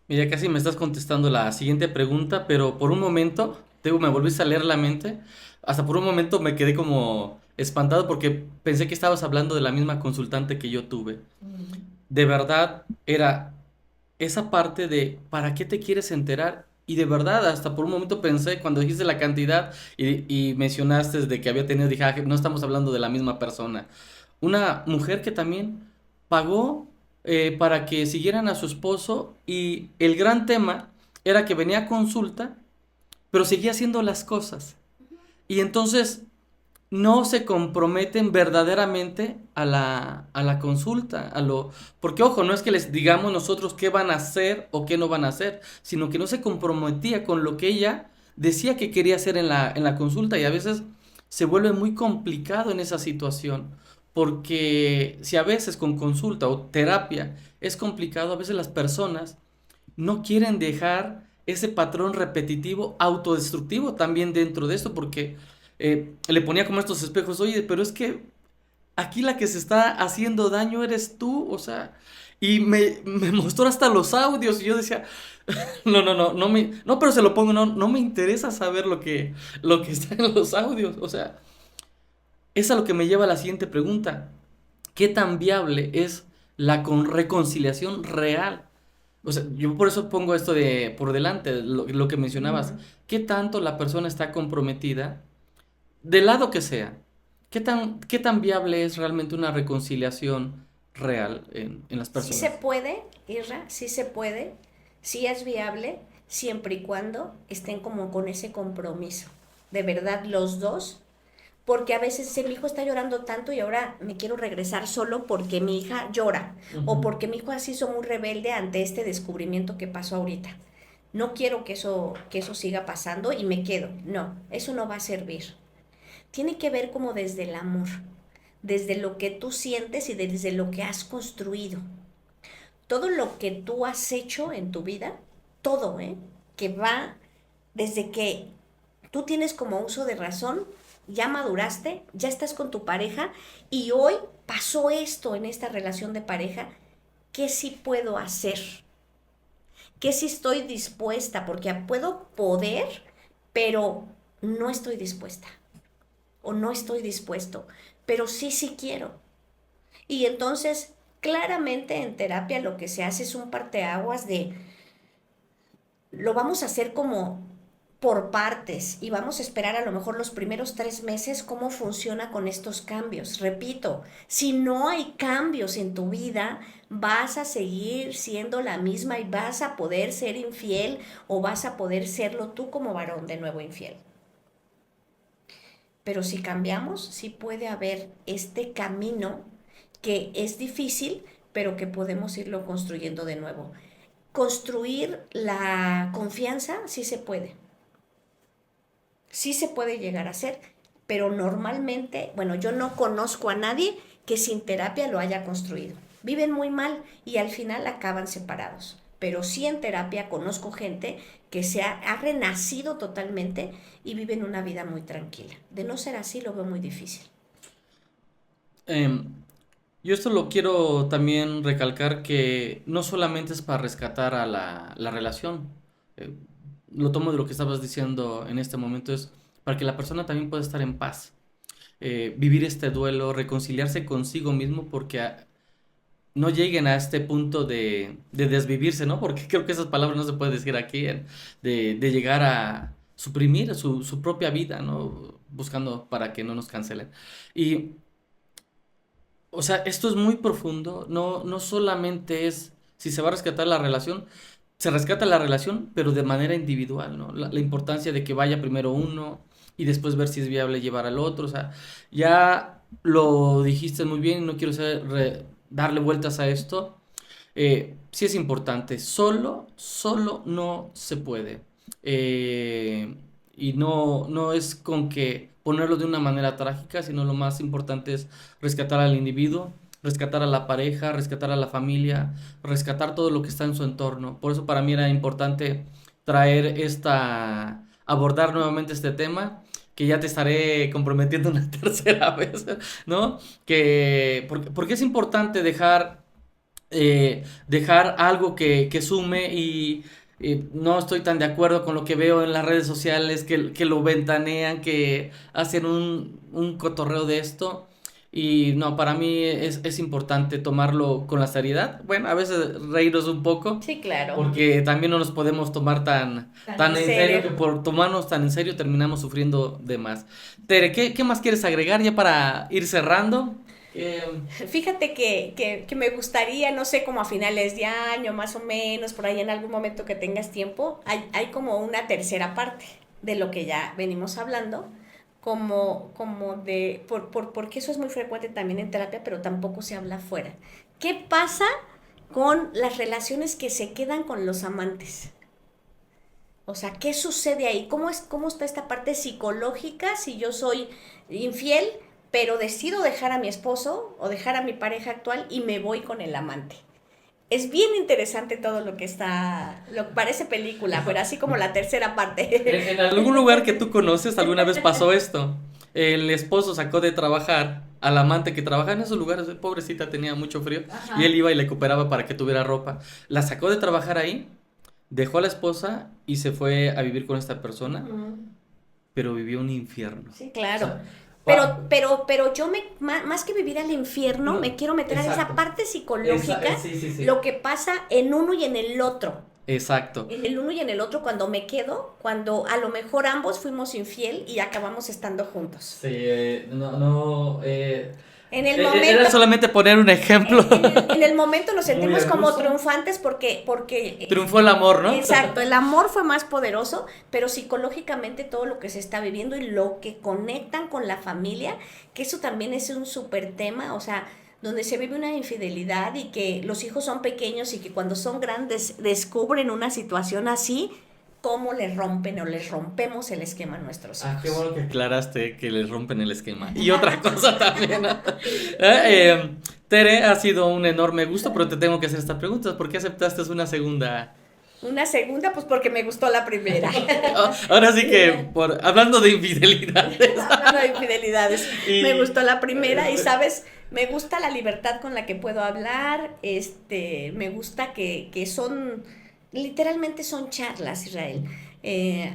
Mira, casi me estás contestando la siguiente pregunta, pero por un momento, me volviste a leer la mente. Hasta por un momento me quedé como espantado porque pensé que estabas hablando de la misma consultante que yo tuve. De verdad, era esa parte de ¿para qué te quieres enterar? Y de verdad, hasta por un momento pensé, cuando dijiste la cantidad y mencionaste de que había tenido, dije, "Ah, no estamos hablando de la misma persona". Una mujer que también pagó para que siguieran a su esposo y el gran tema era que venía a consulta, pero seguía haciendo las cosas. Y entonces no se comprometen verdaderamente a la consulta, porque ojo, no es que les digamos nosotros qué van a hacer o qué no van a hacer, sino que no se comprometía con lo que ella decía que quería hacer en la consulta y a veces se vuelve muy complicado en esa situación, porque si a veces con consulta o terapia es complicado, a veces las personas no quieren dejar ese patrón repetitivo, autodestructivo también dentro de esto, porque le ponía como estos espejos, oye, pero es que aquí la que se está haciendo daño eres tú, o sea, y me mostró hasta los audios y yo decía, no, pero se lo pongo, no me interesa saber lo que está en los audios, o sea, es a lo que me lleva a la siguiente pregunta, ¿qué tan viable es la reconciliación real? O sea, yo por eso pongo esto de por delante, lo que mencionabas. Uh-huh. ¿Qué tanto la persona está comprometida, del lado que sea? Qué tan viable es realmente una reconciliación real en las Sí se personas? puede, Irra, sí se puede, sí es viable, siempre y cuando estén como con ese compromiso. De verdad, los dos, porque a veces mi hijo está llorando tanto y ahora me quiero regresar solo porque mi hija llora o porque mi hijo así hizo muy rebelde ante este descubrimiento que pasó ahorita. No quiero que eso siga pasando y me quedo. No, eso no va a servir. Tiene que ver como desde el amor, desde lo que tú sientes y desde lo que has construido. Todo lo que tú has hecho en tu vida, todo, que va desde que tú tienes como uso de razón, ya maduraste, ya estás con tu pareja y hoy pasó esto en esta relación de pareja, ¿qué sí puedo hacer? ¿Qué sí estoy dispuesta? Porque puedo poder, pero no estoy dispuesta o no estoy dispuesto, pero sí quiero. Y entonces, claramente en terapia lo que se hace es un parteaguas de, lo vamos a hacer como por partes y vamos a esperar a lo mejor los primeros 3 meses cómo funciona con estos cambios. Repito, si no hay cambios en tu vida, vas a seguir siendo la misma y vas a poder ser infiel o vas a poder serlo tú como varón de nuevo infiel. Pero si cambiamos, sí puede haber este camino que es difícil, pero que podemos irlo construyendo de nuevo. Construir la confianza sí se puede. Sí se puede llegar a hacer, pero normalmente, bueno, yo no conozco a nadie que sin terapia lo haya construido. Viven muy mal y al final acaban separados. Pero sí en terapia conozco gente que ha renacido totalmente y viven una vida muy tranquila. De no ser así, lo veo muy difícil. Em, yo esto lo quiero también recalcar que no solamente es para rescatar a la relación. Eh, lo tomo de lo que estabas diciendo en este momento, es para que la persona también pueda estar en paz. Vivir este duelo, reconciliarse consigo mismo, porque no lleguen a este punto de desvivirse, ¿no? Porque creo que esas palabras no se pueden decir aquí, de llegar a suprimir su propia vida, ¿no? Buscando para que no nos cancelen. Y, o sea, esto es muy profundo, no solamente es, si se va a rescatar la relación, se rescata la relación, pero de manera individual, ¿no? La importancia de que vaya primero uno y después ver si es viable llevar al otro, o sea, ya lo dijiste muy bien, y no quiero darle vueltas a esto. Sí es importante, solo no se puede. Y no es con que ponerlo de una manera trágica, sino lo más importante es rescatar al individuo, rescatar a la pareja, rescatar a la familia, rescatar todo lo que está en su entorno. Por eso para mí era importante abordar nuevamente este tema, que ya te estaré comprometiendo una tercera vez, ¿no? Porque es importante dejar algo que sume, y no estoy tan de acuerdo con lo que veo en las redes sociales, que lo ventanean, que hacen un cotorreo de esto. Y no, para mí es importante tomarlo con la seriedad. Bueno, a veces reírnos un poco, Sí, claro. porque también no nos podemos tomar tan en serio, que por tomarnos tan en serio terminamos sufriendo de más. Tere, ¿qué más quieres agregar ya para ir cerrando? Fíjate que me gustaría, no sé, como a finales de año, más o menos, por ahí en algún momento que tengas tiempo, hay como una tercera parte de lo que ya venimos hablando, porque eso es muy frecuente también en terapia, pero tampoco se habla afuera. ¿Qué pasa con las relaciones que se quedan con los amantes? O sea, ¿qué sucede ahí? ¿Cómo está esta parte psicológica si yo soy infiel, pero decido dejar a mi esposo o dejar a mi pareja actual y me voy con el amante? Es bien interesante todo lo que parece película, pero así como la tercera parte. En algún lugar que tú conoces, alguna vez pasó esto. El esposo sacó de trabajar al amante que trabajaba en esos lugares. Pobrecita, tenía mucho frío. Ajá. Y él iba y le cooperaba para que tuviera ropa. La sacó de trabajar ahí, dejó a la esposa y se fue a vivir con esta persona, pero vivió un infierno. Sí, claro. O sea, Pero yo más que vivir al infierno, No, me quiero meter a esa exacto. parte psicológica, Sí. lo que pasa en uno y en el otro. Exacto. En el uno y en el otro cuando me quedo, cuando a lo mejor ambos fuimos infiel y acabamos estando juntos. Sí, no, En el Era momento, solamente poner un ejemplo. en el momento nos Muy sentimos como hermoso. triunfantes porque Triunfó el amor, ¿no? exacto, el amor fue más poderoso, pero psicológicamente todo lo que se está viviendo y lo que conectan con la familia, que eso también es un súper tema, o sea, donde se vive una infidelidad y que los hijos son pequeños y que cuando son grandes descubren una situación así, cómo les rompen o les rompemos el esquema a nuestros hijos. Ah, qué bueno que aclaraste que les rompen el esquema. Y otra cosa también, ¿no? Tere, ha sido un enorme gusto, pero te tengo que hacer estas preguntas. ¿Por qué aceptaste una segunda? Una segunda, pues porque me gustó la primera. Ahora sí que, hablando de infidelidades. Hablando de infidelidades, Y- me gustó la primera y sabes, me gusta la libertad con la que puedo hablar, me gusta que son, literalmente son charlas, Israel.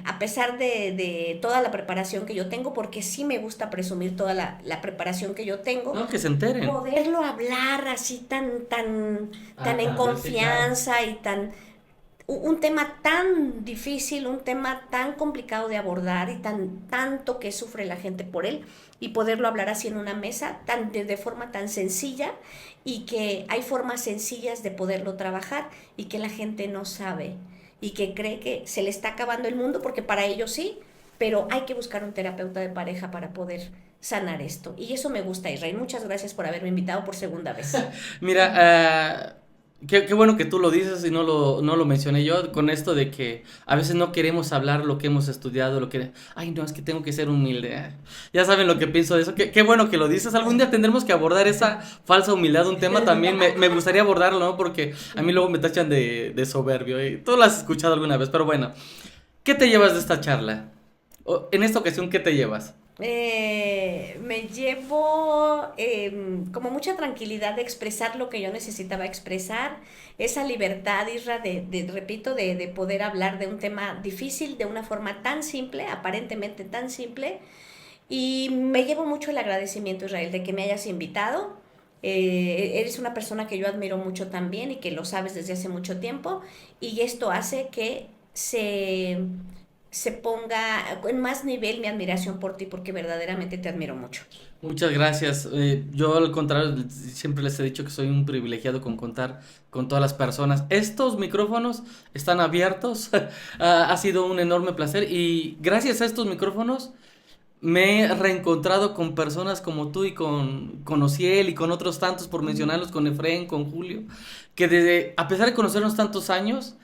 A pesar de toda la preparación que yo tengo, porque sí me gusta presumir toda la preparación que yo tengo, No, que se enteren. poderlo hablar así tan en Sí, confianza y tan un tema tan difícil, un tema tan complicado de abordar y tanto que sufre la gente por él y poderlo hablar así en una mesa de forma tan sencilla y que hay formas sencillas de poderlo trabajar y que la gente no sabe y que cree que se le está acabando el mundo porque para ellos sí, pero hay que buscar un terapeuta de pareja para poder sanar esto. Y eso me gusta, Israel. Muchas gracias por haberme invitado por segunda vez. Mira, qué bueno que tú lo dices y no lo mencioné yo con esto de que a veces no queremos hablar lo que hemos estudiado, ay, no, es que tengo que ser humilde. Ya saben lo que pienso de eso. Qué bueno que lo dices. Algún día tendremos que abordar esa falsa humildad, un tema también me gustaría abordarlo, ¿no? Porque a mí luego me tachan de soberbio. Y tú lo has escuchado alguna vez, pero bueno. ¿Qué te llevas de esta charla? En esta ocasión, ¿qué te llevas? Me llevo como mucha tranquilidad de expresar lo que yo necesitaba expresar, esa libertad, Isra, repito, de poder hablar de un tema difícil de una forma tan simple, aparentemente tan simple, y me llevo mucho el agradecimiento, Israel, de que me hayas invitado. Eres una persona que yo admiro mucho también y que lo sabes desde hace mucho tiempo, y esto hace que se ponga en más nivel mi admiración por ti, porque verdaderamente te admiro mucho. Muchas gracias. Yo al contrario, siempre les he dicho que soy un privilegiado con contar con todas las personas. Estos micrófonos están abiertos. Ha sido un enorme placer y gracias a estos micrófonos me he reencontrado con personas como tú y con Ociel y con otros tantos, por mencionarlos, con Efraín, con Julio, que a pesar de conocernos tantos años,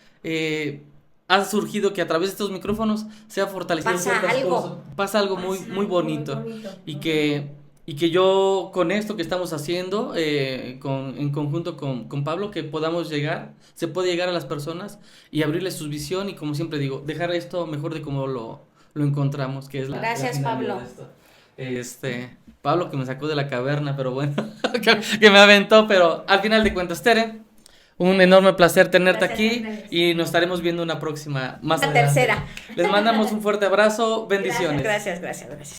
ha surgido que a través de estos micrófonos se ha fortalecido Pasa ciertas algo. cosas. Pasa algo muy, muy bonito. Y que yo con esto que estamos haciendo, en conjunto con Pablo, que podamos se puede llegar a las personas y abrirles su visión y como siempre digo, dejar esto mejor de como lo encontramos, que es Gracias, la finalidad Pablo. de esto. Pablo que me sacó de la caverna, pero bueno, que me aventó, pero al final de cuentas, Tere, un enorme placer tenerte Gracias, aquí Andrés. y nos estaremos viendo una próxima más La adelante. tercera. Les mandamos un fuerte abrazo, bendiciones. Gracias.